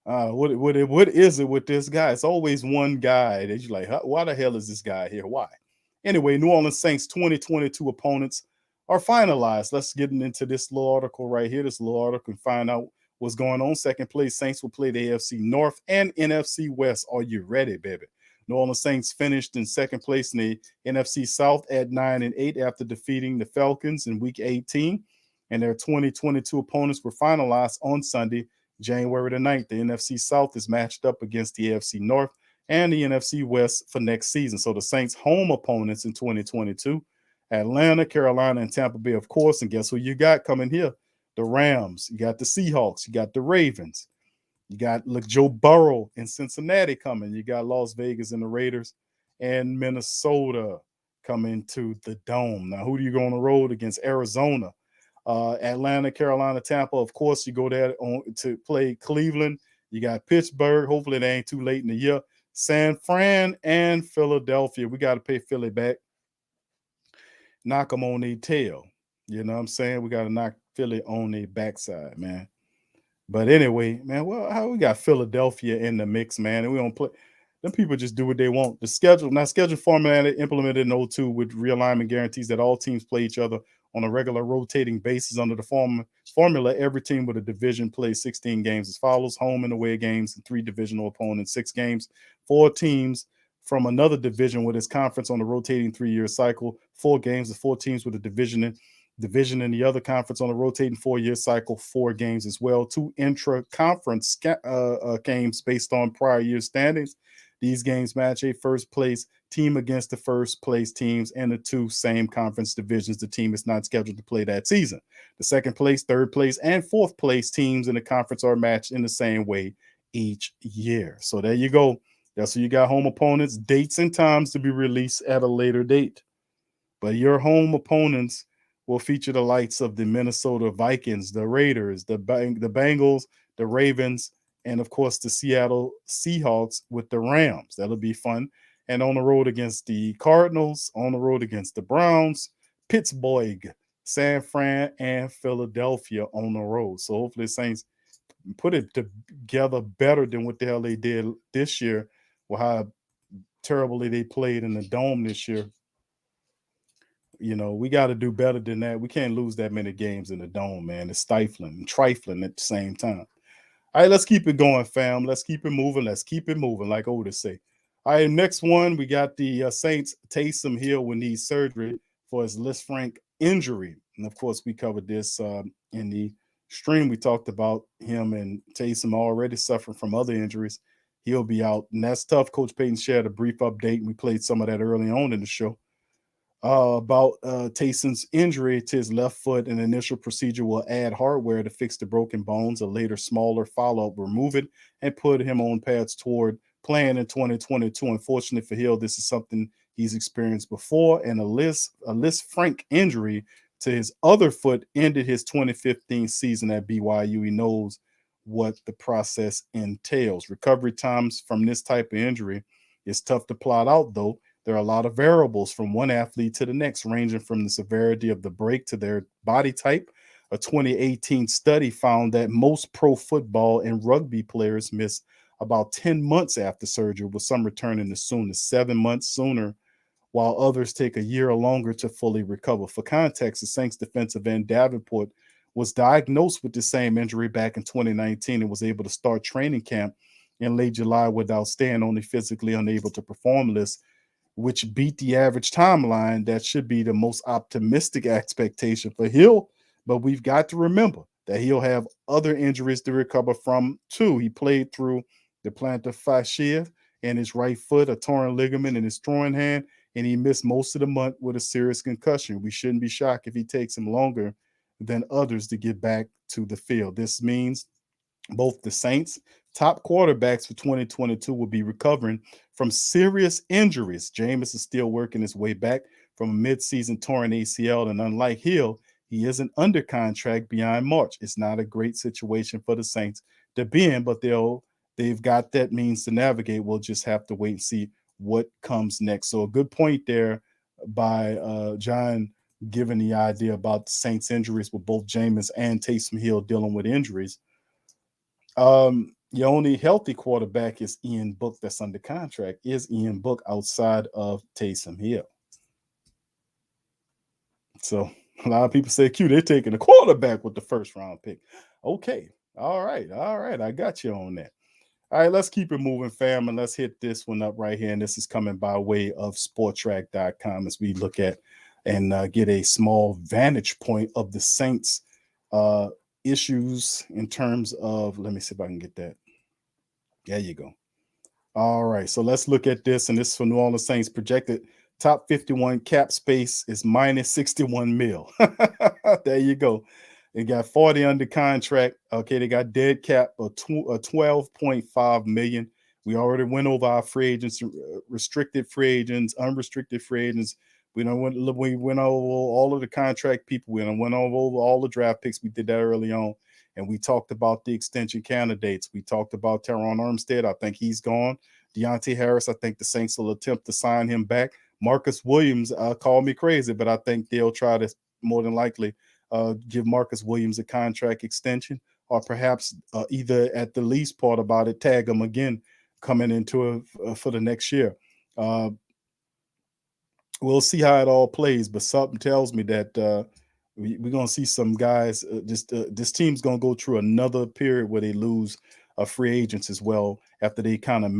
What is it with this guy? It's always one guy that you're like, why the hell is this guy here? Why? Anyway, New Orleans Saints 2022 opponents are finalized. Let's get into this little article right here. This little article and find out what's going on. Second place, Saints will play the AFC North and NFC West. Are you ready, baby? New Orleans Saints finished in second place in the NFC South at 9-8 after defeating the Falcons in Week 18. And their 2022 opponents were finalized on Sunday, January the 9th. The NFC South is matched up against the AFC North and the NFC West for next season. So the Saints' home opponents in 2022, Atlanta, Carolina, and Tampa Bay, of course. And guess who you got coming here? The Rams. You got the Seahawks. You got the Ravens. You got Joe Burrow in Cincinnati coming. You got Las Vegas and the Raiders and Minnesota coming to the Dome. Now, who do you go on the road against? Arizona, Atlanta, Carolina, Tampa. Of course, you go there to play Cleveland. You got Pittsburgh. Hopefully, it ain't too late in the year. San Fran and Philadelphia. We got to pay Philly back. Knock them on their tail. You know what I'm saying? We got to knock Philly on their backside, man. But anyway, man, well, how we got Philadelphia in the mix, man, and we don't play. Them people just do what they want. The schedule format implemented in 02 with realignment guarantees that all teams play each other on a regular rotating basis under the formula. Every team with a division plays 16 games as follows: home and away games and 3 divisional opponents, 6 games. 4 teams from another division with its conference on a rotating 3-year cycle, 4 games with 4 teams with a division in the other conference on a rotating 4-year cycle, 4 games as well. 2 intra-conference games based on prior year standings. These games match a first place team against the first place teams and the 2 same conference divisions the team is not scheduled to play that season. The second place, third place, and fourth place teams in the conference are matched in the same way each year. So there you go. That's who you got. Home opponents, dates and times to be released at a later date. But your home opponents will feature the likes of the Minnesota Vikings, the Raiders, the Bengals, the Ravens, and of course the Seattle Seahawks with the Rams. That'll be fun. And on the road against the Cardinals, on the road against the Browns, Pittsburgh, San Fran, and Philadelphia on the road. So hopefully the Saints put it together better than what the hell they did this year, or how terribly they played in the Dome this year. You know, we got to do better than that. We can't lose that many games in the Dome, man. It's stifling and trifling at the same time. All right, let's keep it going, fam. Let's keep it moving. Let's keep it moving, like Otis say. All right, next one, we got the Saints. Taysom Hill will need surgery for his Lisfranc injury. And, of course, we covered this in the stream. We talked about him and Taysom already suffering from other injuries. He'll be out, and that's tough. Coach Payton shared a brief update, and we played some of that early on in the show. About Taysom's injury to his left foot. An initial procedure will add hardware to fix the broken bones. A later, smaller follow-up will remove it and put him on paths toward playing in 2022. Unfortunately for Hill, this is something he's experienced before, and a Lisfranc injury to his other foot ended his 2015 season at BYU. He knows what the process entails. Recovery times from this type of injury is tough to plot out, though. There are a lot of variables from one athlete to the next, ranging from the severity of the break to their body type. A 2018 study found that most pro football and rugby players miss about 10 months after surgery, with some returning as soon as 7 months sooner, while others take a year or longer to fully recover. For context, the Saints defensive end Davenport was diagnosed with the same injury back in 2019 and was able to start training camp in late July without staying on the physically unable to perform list, which beat the average timeline. That should be the most optimistic expectation for Hill. But we've got to remember that he'll have other injuries to recover from too. He played through the plantar fascia in his right foot, a torn ligament in his throwing hand, and he missed most of the month with a serious concussion. We shouldn't be shocked if he takes him longer than others to get back to the field. This means both the Saints' top quarterbacks for 2022 will be recovering from serious injuries. Jameis is still working his way back from a midseason torn ACL, and unlike Hill, He isn't under contract beyond March. It's not a great situation for the Saints to be in, but they've got that means to navigate. We'll just have to wait and see what comes next. So a good point there by John, giving the idea about the Saints injuries with both Jameis and Taysom Hill dealing with injuries. Your only healthy quarterback is Ian Book that's under contract. Is Ian Book outside of Taysom Hill? So a lot of people say, Q, they're taking a quarterback with the first round pick. Okay. All right. I got you on that. All right, let's keep it moving, fam, and let's hit this one up right here. And this is coming by way of sportrack.com as we look at and get a small vantage point of the Saints issues in terms of, let me see if I can get that. There you go. All right, so let's look at this. And this is for New Orleans Saints. Projected top 51 cap space is minus 61 mil. There you go. They got 40 under contract. Okay, they got dead cap of 12.5 million. We already went over our free agents, restricted free agents, unrestricted free agents. We went over all of the contract people. We went over all the draft picks. We did that early on. And we talked about the extension candidates. We talked about Teron Armstead. I think he's gone. Deontay Harris, I think the Saints will attempt to sign him back. Marcus Williams, call me crazy, but I think they'll try to more than likely give Marcus Williams a contract extension, or perhaps either at the least part about it, tag him again coming into for the next year. We'll see how it all plays, but something tells me that we're going to see some guys. This team's going to go through another period where they lose free agents as well after they kind of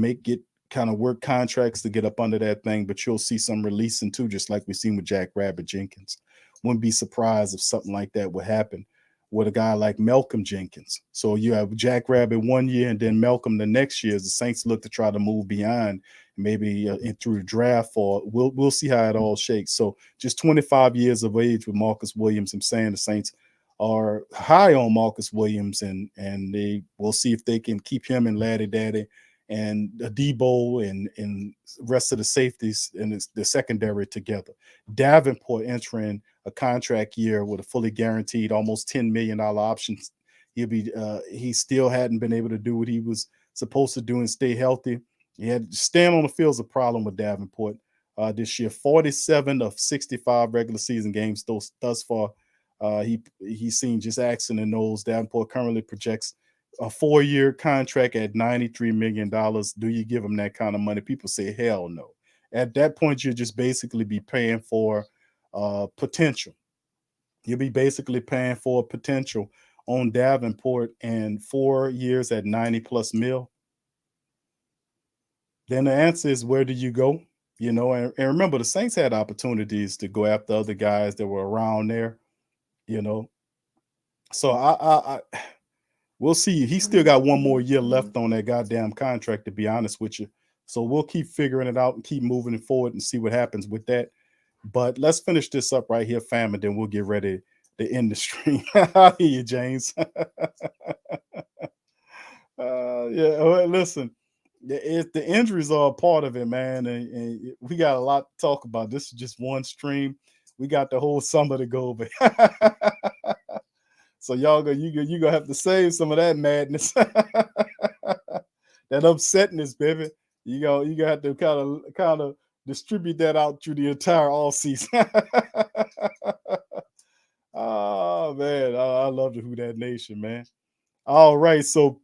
work contracts to get up under that thing. But you'll see some releasing too, just like we've seen with Jack Rabbit Jenkins. Wouldn't be surprised if something like that would happen with a guy like Malcolm Jenkins. So you have Jack Rabbit 1 year and then Malcolm the next year as the Saints look to try to move beyond, maybe through the draft, or we'll see how it all shakes. So just 25 years of age with Marcus Williams. I'm saying the Saints are high on Marcus Williams, and they will see if they can keep him and Laddie Daddy and Debo and rest of the safeties and the secondary together. Davenport entering a contract year with a fully guaranteed almost $10 million options. He still hadn't been able to do what he was supposed to do and stay healthy. He had stand on the field's a problem with Davenport this year. 47 of 65 regular season games thus far. He's seen just axing the nose. Davenport currently projects a 4-year contract at $93 million. Do you give him that kind of money? People say, hell no. At that point, you'll just basically be paying for potential. You'll be basically paying for potential on Davenport, and 4 years at 90+ mil. Then the answer is, where do you go? And remember, the Saints had opportunities to go after other guys that were around there, So I we'll see. He still got 1 more year left on that goddamn contract, to be honest with you. So we'll keep figuring it out and keep moving it forward and see what happens with that. But let's finish this up right here, fam, and then we'll get ready to end the stream. I hear you, James. Listen, the injuries are a part of it, man, and we got a lot to talk about. This is just one stream. We got the whole summer to go over. So y'all you gonna have to save some of that madness, that upsetness, baby. You gonna have to kind of distribute that out through the entire all season. Oh man, I love the Who Dat Nation, man. All right, so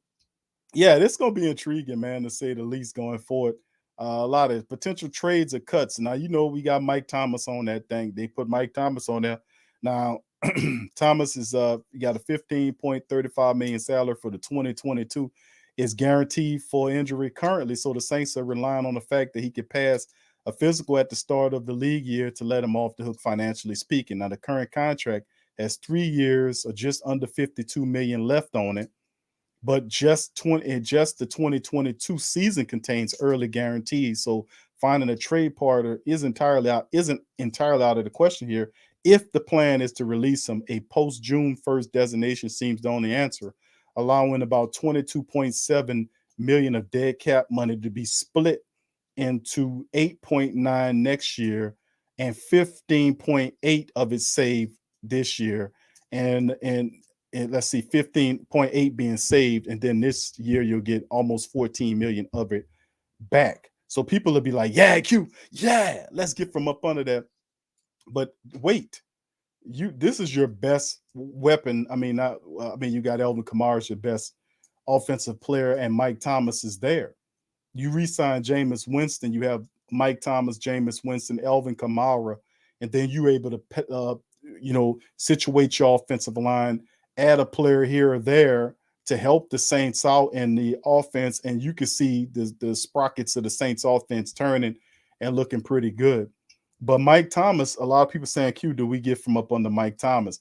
yeah, this is gonna be intriguing, man, to say the least, going forward. A lot of potential trades or cuts. Now, we got Mike Thomas on that thing. They put Mike Thomas on there. Now, Thomas is got a $15.35 million salary for the 2022. Is guaranteed for injury currently. So the Saints are relying on the fact that he could pass a physical at the start of the league year to let him off the hook, financially speaking. Now, the current contract has 3 years or just under $52 million left on it. But just the 2022 season contains early guarantees. So finding a trade partner isn't entirely out of the question here. If the plan is to release him, a post-June 1st designation seems the only answer, allowing about $22.7 million of dead cap money to be split into 8.9 next year and 15.8 of it saved this year. and let's see, 15.8 being saved, and then this year you'll get almost 14 million of it back. So people will be like, yeah, Q, yeah, let's get from up under that. But wait, this is your best weapon. I mean, you got Elvin Kamara as your best offensive player, and Mike Thomas is there. You re-sign Jameis Winston, you have Mike Thomas, Jameis Winston, Elvin Kamara, and then you're able to situate your offensive line, add a player here or there to help the Saints out in the offense, and you can see the sprockets of the Saints offense turning and looking pretty good. But Mike Thomas, a lot of people saying, Q, do we get from up under Mike Thomas?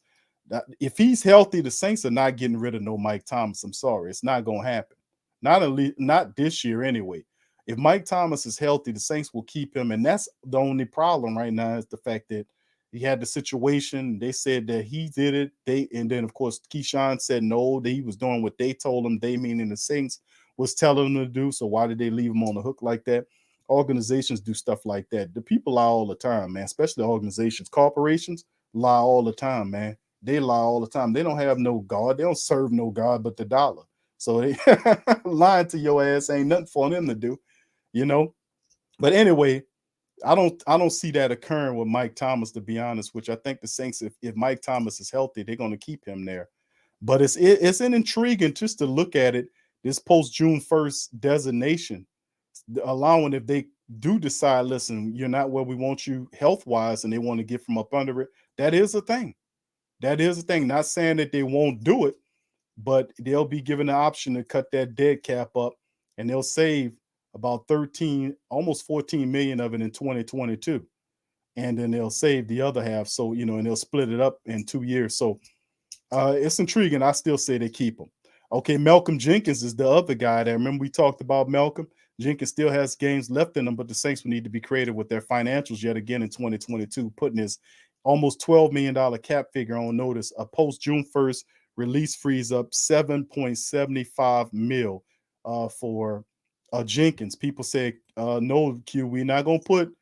If he's healthy, the Saints are not getting rid of no Mike Thomas. I'm sorry. It's not going to happen. Not this year anyway. If Mike Thomas is healthy, the Saints will keep him. And that's the only problem right now is the fact that he had the situation. They said that he did it. And then, of course, Keyshawn said no, that he was doing what they told him. They, meaning the Saints, was telling him to do. So why did they leave him on the hook like that? Organizations do stuff like that. The people lie all the time, man, especially organizations. Corporations lie all the time, man. They lie all the time. They don't have no God. They don't serve no God but the dollar. So they lying to your ass ain't nothing for them to do, you know. But anyway, I don't see that occurring with Mike Thomas, to be honest, which I think the Saints, if Mike Thomas is healthy, they're going to keep him there. But it's an intriguing just to look at it, this post June 1st designation, allowing if they do decide, listen, you're not where we want you health-wise, and they want to get from up under it, that is a thing. That is a thing. Not saying that they won't do it, but they'll be given the option to cut that dead cap up, and they'll save about 13, almost 14 million of it in 2022. And then they'll save the other half. So, and they'll split it up in 2 years. So it's intriguing. I still say they keep him. Okay, Malcolm Jenkins is the other guy there. Remember we talked about Malcolm? Jenkins still has games left in them, but the Saints will need to be creative with their financials yet again in 2022, putting his almost $12 million cap figure on notice. A post June 1st release frees up $7.75 million for Jenkins. People say, no, Q, we're not going to put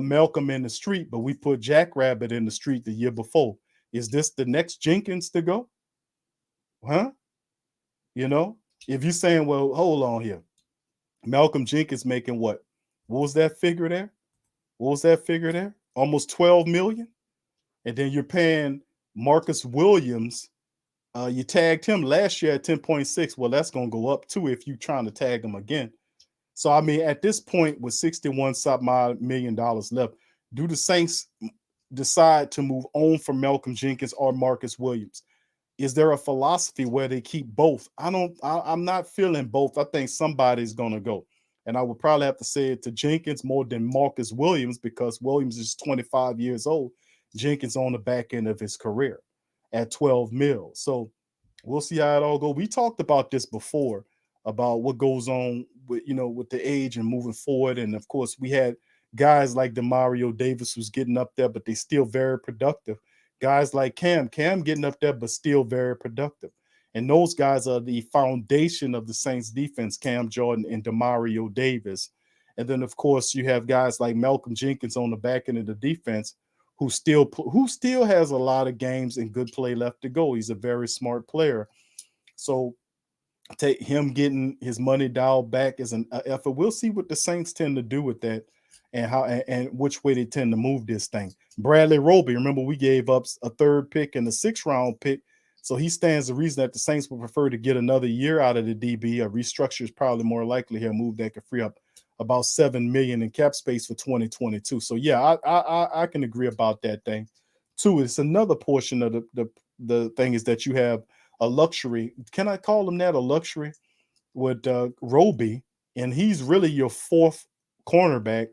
Malcolm in the street, but we put Jackrabbit in the street the year before. Is this the next Jenkins to go? Huh? If you're saying, well, hold on here. Malcolm Jenkins making what? What was that figure there? Almost 12 million. And then you're paying Marcus Williams. You tagged him last year at 10.6. Well, that's going to go up too if you're trying to tag him again. So, I mean, at this point, with $61 million left, do the Saints decide to move on from Malcolm Jenkins or Marcus Williams? Is there a philosophy where they keep both? I'm not feeling both. I think somebody's going to go. And I would probably have to say it to Jenkins more than Marcus Williams, because Williams is 25 years old. Jenkins on the back end of his career at 12 mil. So we'll see how it all goes. We talked about this before, about what goes on with, with the age and moving forward. And of course, we had guys like Demario Davis who's getting up there, but they still very productive. Guys like Cam getting up there, but still very productive. And those guys are the foundation of the Saints defense, Cam Jordan and Demario Davis. And then, of course, you have guys like Malcolm Jenkins on the back end of the defense who still has a lot of games and good play left to go. He's a very smart player. So take him getting his money dialed back as an effort. We'll see what the Saints tend to do with that and how and which way they tend to move this thing. Bradley Roby, remember we gave up a 3rd pick and a 6th round pick. So he stands the reason that the Saints would prefer to get another year out of the DB. A restructure is probably more likely here, move that could free up about $7 million in cap space for 2022. So yeah, I can agree about that thing. Two, it's another portion of the thing is that you have a luxury. Can I call him that, a luxury with Roby? And he's really your 4th cornerback,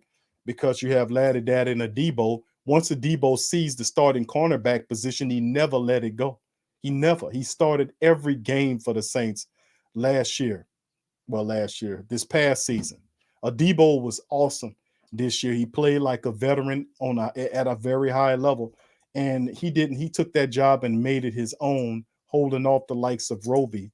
because you have Laddie Daddy and Adebo. Once Adebo sees the starting cornerback position, he never let it go. He started every game for the Saints this past season. Adebo was awesome this year. He played like a veteran at a very high level. And he took that job and made it his own, holding off the likes of Roby.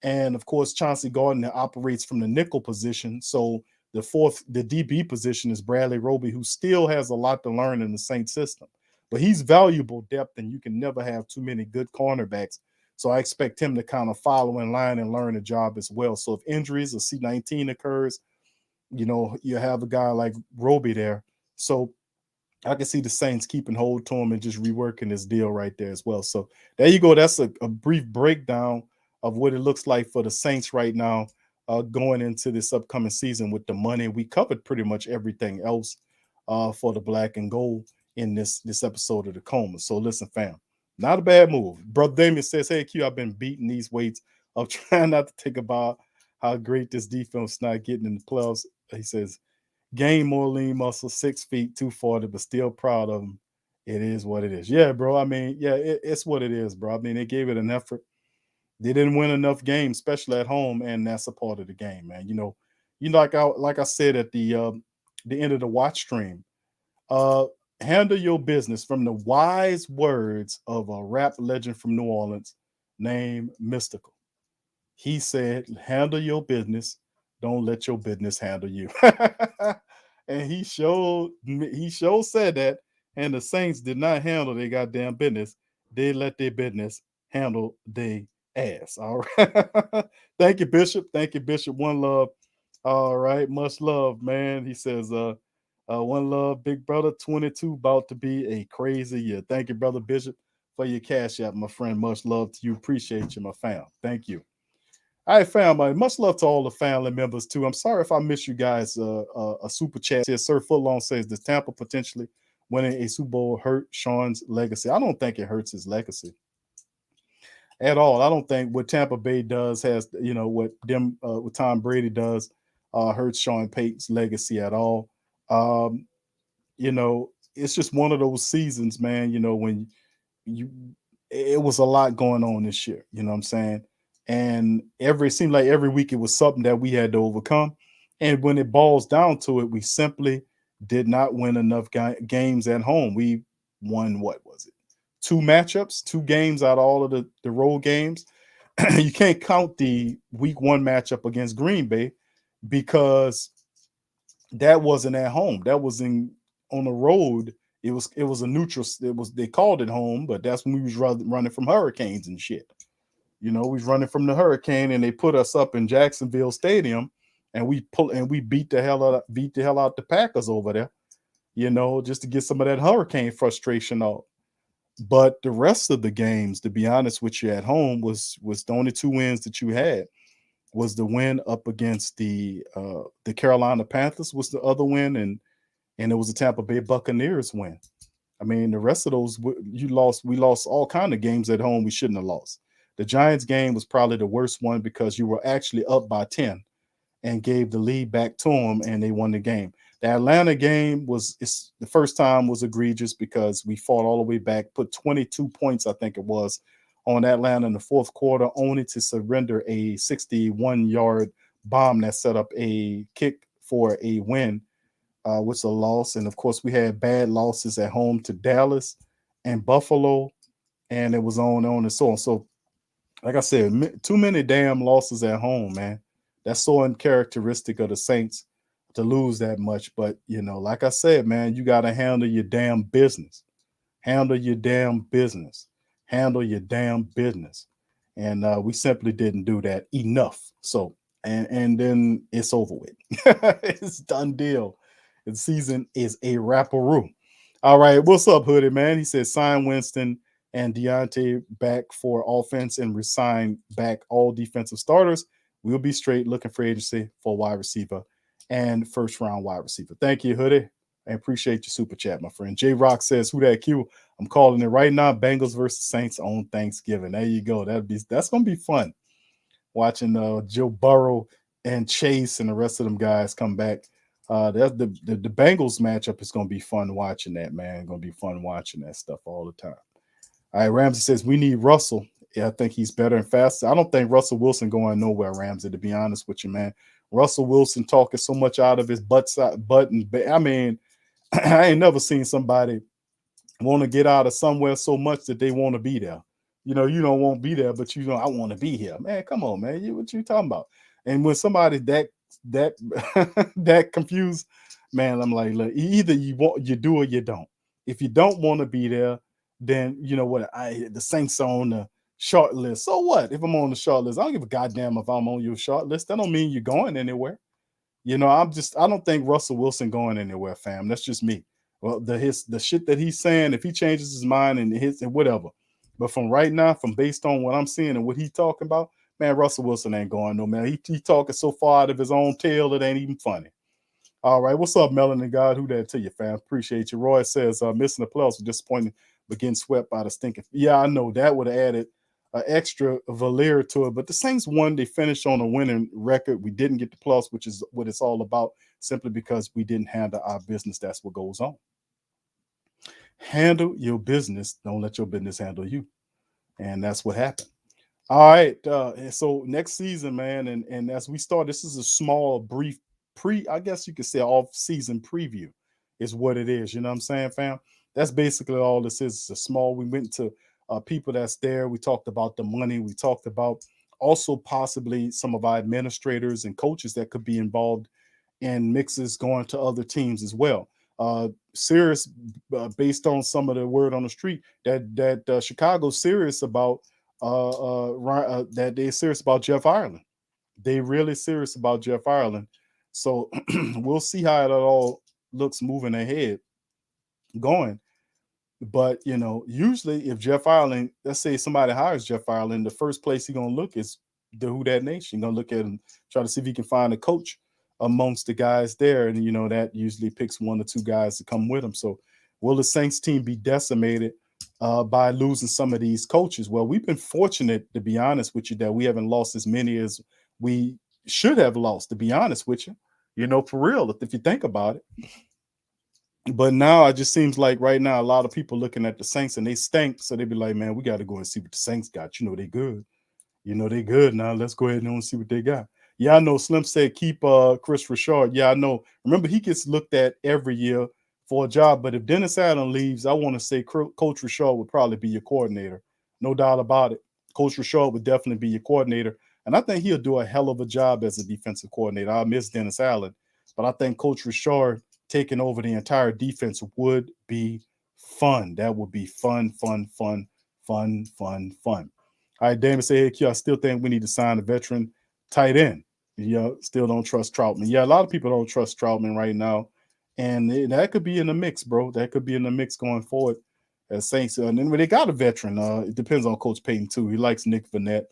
And of course, Chauncey Gardner operates from the nickel position. So the DB position is Bradley Roby, who still has a lot to learn in the Saints system. but he's valuable depth, and you can never have too many good cornerbacks. So I expect him to kind of follow in line and learn the job as well. So if injuries or C19 occurs, you have a guy like Roby there. So I can see the Saints keeping hold to him and just reworking this deal right there as well. So there you go. That's a brief breakdown of what it looks like for the Saints right now, going into this upcoming season with the money. We covered pretty much everything else for the black and gold in this episode of the Coma. So listen, fam, not a bad move. Brother Damien says, hey, Q, I've been beating these weights of trying not to think about how great this defense is not getting in the playoffs. He says, gain more lean muscle, 6 feet, 240, but still proud of them. It is what it is. Yeah, bro. I mean, yeah, it's what it is, bro. I mean, they gave it an effort. They didn't win enough games, especially at home, and that's a part of the game, man. Like I said at the end of the watch stream, handle your business, from the wise words of a rap legend from New Orleans named Mystical. He said, handle your business. Don't let your business handle you. And he showed said that, and the Saints did not handle their goddamn business. They let their business handle their ass. All right. Thank you, Bishop. Thank you, Bishop. One love. All right. Much love, man. He says, one love, big brother. 22 about to be a crazy year. Thank you, brother Bishop, for your cash app, my friend. Much love to you. Appreciate you, my fam. Thank you. All right, fam. Much love to all the family members too. I'm sorry if I missed you guys. A super chat says, Sir Footlong says, does Tampa potentially winning a Super Bowl hurt Sean's legacy? I don't think it hurts his legacy at all. I don't think what Tampa Bay does has, what Tom Brady does hurts Sean Payton's legacy at all. It's just one of those seasons, man. When it was a lot going on this year. You know what I'm saying? And it seemed like every week it was something that we had to overcome. And when it boils down to it, we simply did not win enough games at home. We won, what was it? 2 matchups, 2 games out of all of the road games. You can't count the week 1 matchup against Green Bay because that wasn't at home. That was on the road. It was a neutral. They called it home, but that's when we was running from hurricanes and shit. We was running from the hurricane, and they put us up in Jacksonville Stadium, and we beat the hell out the Packers over there, just to get some of that hurricane frustration out. But the rest of the games, to be honest with you, at home was the only 2 wins that you had. Was the win up against the Carolina Panthers was the other win, and it was the Tampa Bay Buccaneers win. I mean, the rest of those we lost all kind of games at home we shouldn't have lost. The Giants game was probably the worst one because you were actually up by 10 and gave the lead back to them, and they won the game. The Atlanta game the first time was egregious because we fought all the way back, put 22 points, I think it was, on Atlanta in the 4th quarter, only to surrender a 61-yard bomb that set up a kick for a win, which is a loss. And of course, we had bad losses at home to Dallas and Buffalo, and it was on and so on. So, like I said, too many damn losses at home, man. That's so uncharacteristic of the Saints to lose that much. But, like I said, man, you got to handle your damn business. Handle your damn business. Handle your damn business. And we simply didn't do that enough. So, and then it's over with. It's done deal. The season is a wrapperoo. All right, what's up, Hoodie, man? He says, sign Winston and Deontay back for offense and resign back all defensive starters. We'll be straight looking for agency for wide receiver and 1st-round wide receiver. Thank you, Hoodie. I appreciate your super chat, my friend. J Rock says, who that Q? I'm calling it right now. Bengals versus Saints on Thanksgiving. There you go. That's gonna be fun. Watching Joe Burrow and Chase and the rest of them guys come back. That's the Bengals matchup is gonna be fun watching that, man. Gonna be fun watching that stuff all the time. All right, Ramsey says we need Russell. Yeah, I think he's better and faster. I don't think Russell Wilson going nowhere, Ramsey, to be honest with you, man. Russell Wilson talking so much out of his butt. I mean, I ain't never seen somebody want to get out of somewhere so much that they want to be there. You don't want to be there, but I want to be here. Man, come on, man. What you talking about? And when somebody that that confused, man, I'm like, look, either you do or you don't. If you don't want to be there, then you know what? The Saints are on the short list. So what? If I'm on the short list, I don't give a goddamn if I'm on your short list. That don't mean you're going anywhere. You know, I don't think Russell Wilson going anywhere, fam. That's just me. Well, the shit that he's saying, if he changes his mind and his and whatever. But from right now, from based on what I'm seeing and what he's talking about, man, Russell Wilson ain't going no man. He talking so far out of his own tail, it ain't even funny. All right, what's up, Melanin God? Who that to you, fam? Appreciate you. Roy says missing the playoffs was disappointing, but getting swept by the stinking. Yeah, I know that would have added an extra veneer to it. But the Saints won. They finished on a winning record. We didn't get the playoffs, which is what it's all about, simply because we didn't handle our business. That's what goes on. Handle your business. Don't let your business handle you. And that's what happened. All right. So next season, man, and as we start, this is a small, brief I guess you could say off-season preview is what it is. You know what I'm saying, fam? That's basically all this is. It's a small. We went to people that's there. We talked about the money. We talked about also possibly some of our administrators and coaches that could be involved in mixes going to other teams as well. Serious, based on some of the word on the street, that Chicago's serious about that they're serious about Jeff Ireland. They really serious about Jeff Ireland. So we'll see how it all looks moving ahead, going. But you know, usually if Jeff Ireland, let's say somebody hires Jeff Ireland, the first place he's gonna look is the Who Dat Nation. He's gonna look at him, try to see if he can find a coach amongst the guys there, and you know that usually picks one or two guys to come with him. So will the Saints team be decimated by losing some of these coaches? Well, we've been fortunate, to be honest with you, that we haven't lost as many as we should have lost, to be honest with you, you know, for real, if you think about it. But now it just seems like right now a lot of people looking at the Saints and they stink, so they be like, man, we got to go and see what the Saints got. You know, they good. You know, they good. Now let's go ahead and see what they got. Yeah, I know Slim said keep Chris Richard. Yeah, I know. Remember, he gets looked at every year for a job, but if Dennis Allen leaves, I want to say Coach Richard would probably be your coordinator. No doubt about it. Coach Richard would definitely be your coordinator. And I think he'll do a hell of a job as a defensive coordinator. I miss Dennis Allen, but I think Coach Richard taking over the entire defense would be fun. That would be fun. All right, Damon say, hey, Q, I still think we need to sign a veteran tight end. Yeah, still don't trust Troutman. Yeah, a lot of people don't trust Troutman right now. And that could be in the mix, bro. That could be in the mix going forward as Saints. And then when they got a veteran, it depends on Coach Payton, too. He likes Nick Vannett.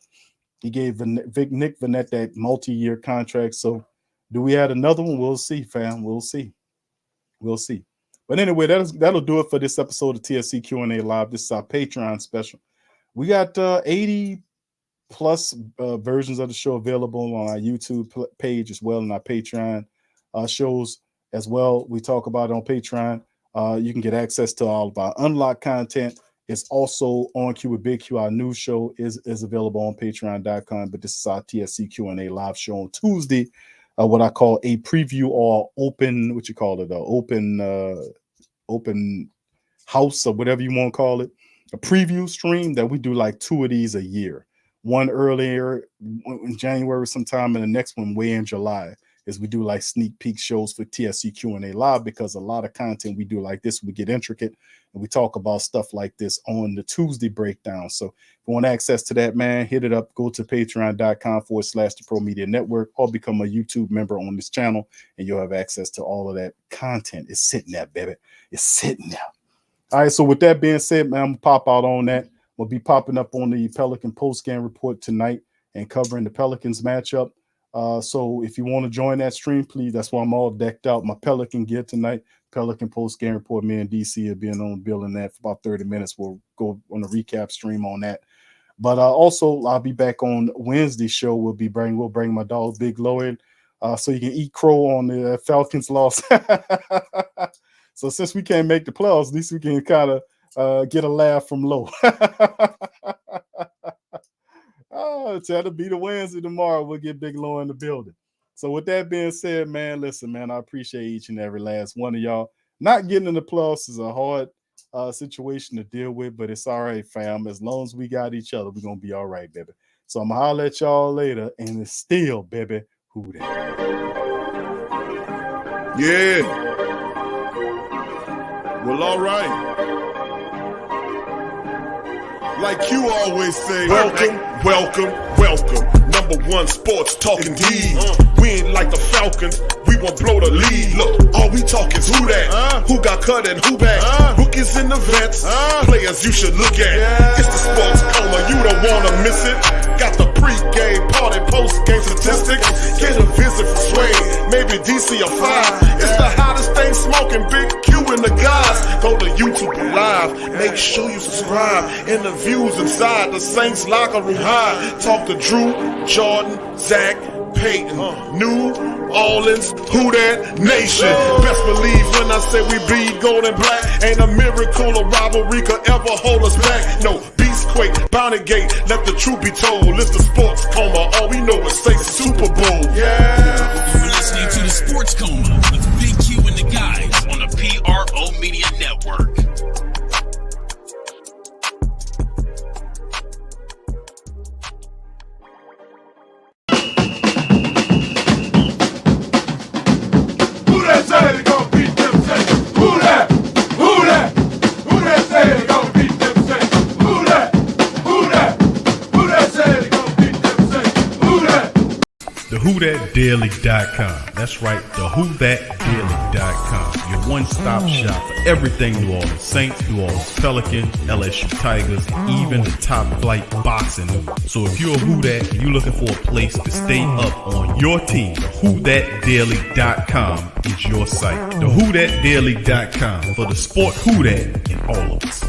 He gave Nick Vannett that multi-year contract. So do we add another one? We'll see, fam. We'll see. But anyway, that'll do it for this episode of TSC Q&A Live. This is our Patreon special. We got 80 plus versions of the show available on our YouTube page as well, and our Patreon shows as well. We talk about it on Patreon. You can get access to all of our unlocked content. It's also on Q with Big Q. Our news show is available on patreon.com, but this is our TSC Q&A live show on Tuesday, what I call a preview or open, open house or whatever you want to call it, a preview stream that we do like 2 of these a year. One earlier in January sometime, and the next one way in July, is we do like sneak peek shows for TSC Q&A Live, because a lot of content we do like this, we get intricate and we talk about stuff like this on the Tuesday breakdown. So if you want access to that, man, hit it up. Go to patreon.com/the Pro Media Network, or become a YouTube member on this channel, and you'll have access to all of that content. It's sitting there, baby. It's sitting there. All right, so with that being said, man, I'm going to pop out on that. We'll be popping up on the Pelican post-game report tonight and covering the Pelicans matchup. So if you want to join that stream, please, that's why I'm all decked out. My Pelican gear tonight, Pelican post-game report. Me and DC have been on building that for about 30 minutes. We'll go on a recap stream on that. But also, I'll be back on Wednesday's show. We'll bring my dog Big Low in, so you can eat crow on the Falcons loss. So since we can't make the playoffs, at least we can kind of get a laugh from Low. Oh, that'll be the Wednesday tomorrow. We'll get Big Low in the building. So with that being said, man, listen, man, I appreciate each and every last one of y'all. Not getting in the playoffs is a hard situation to deal with, but it's all right, fam. As long as we got each other, we're going to be all right, baby. So I'm going to holler at y'all later, and it's still, baby, who that? Yeah. Well, all right. Like you always say, welcome, welcome, welcome. Number one sports talking D. We ain't like the Falcons, we won't blow the lead. Look, all we talk is who that, who got cut and who back. Rookies in the vets, players you should look at. It's the sports coma, you don't wanna miss it. Got the pre-game, party, post-game statistics. Get a visit from Sway, maybe DC or 5. It's the hottest thing smoking, Big Q and the guys. Go to YouTube Live, make sure you subscribe. Interviews inside the Saints locker room high. Talk to Drew, Jordan, Zach, Peyton, New Orleans, who that nation. Best believe when I say we bleed gold and black. Ain't a miracle or rivalry could ever hold us back. No, Beastquake, Bounty Gate, let the truth be told. It's the sports coma, all we know is say Super Bowl. Yeah. You're listening to the Sports Coma with Big Q and the guys on the PRO Media Network. Who that say they gon' beat them Saints? Who that? Who that? Who that say they gon' beat them Saints? Who that? Who that? Who that say they gon' beat them Saints? Who that? TheWhoThatDaily.com. That's right, TheWhoThatDaily.com. Your one-stop shop for everything New Orleans Saints, New Orleans Pelicans, LSU Tigers, even the top flight boxing news. So if you're a Who That and you're looking for a place to stay up on your team, TheWhoThatDaily.com is your site. TheWhoThatDaily.com for the sport Who That in all of us.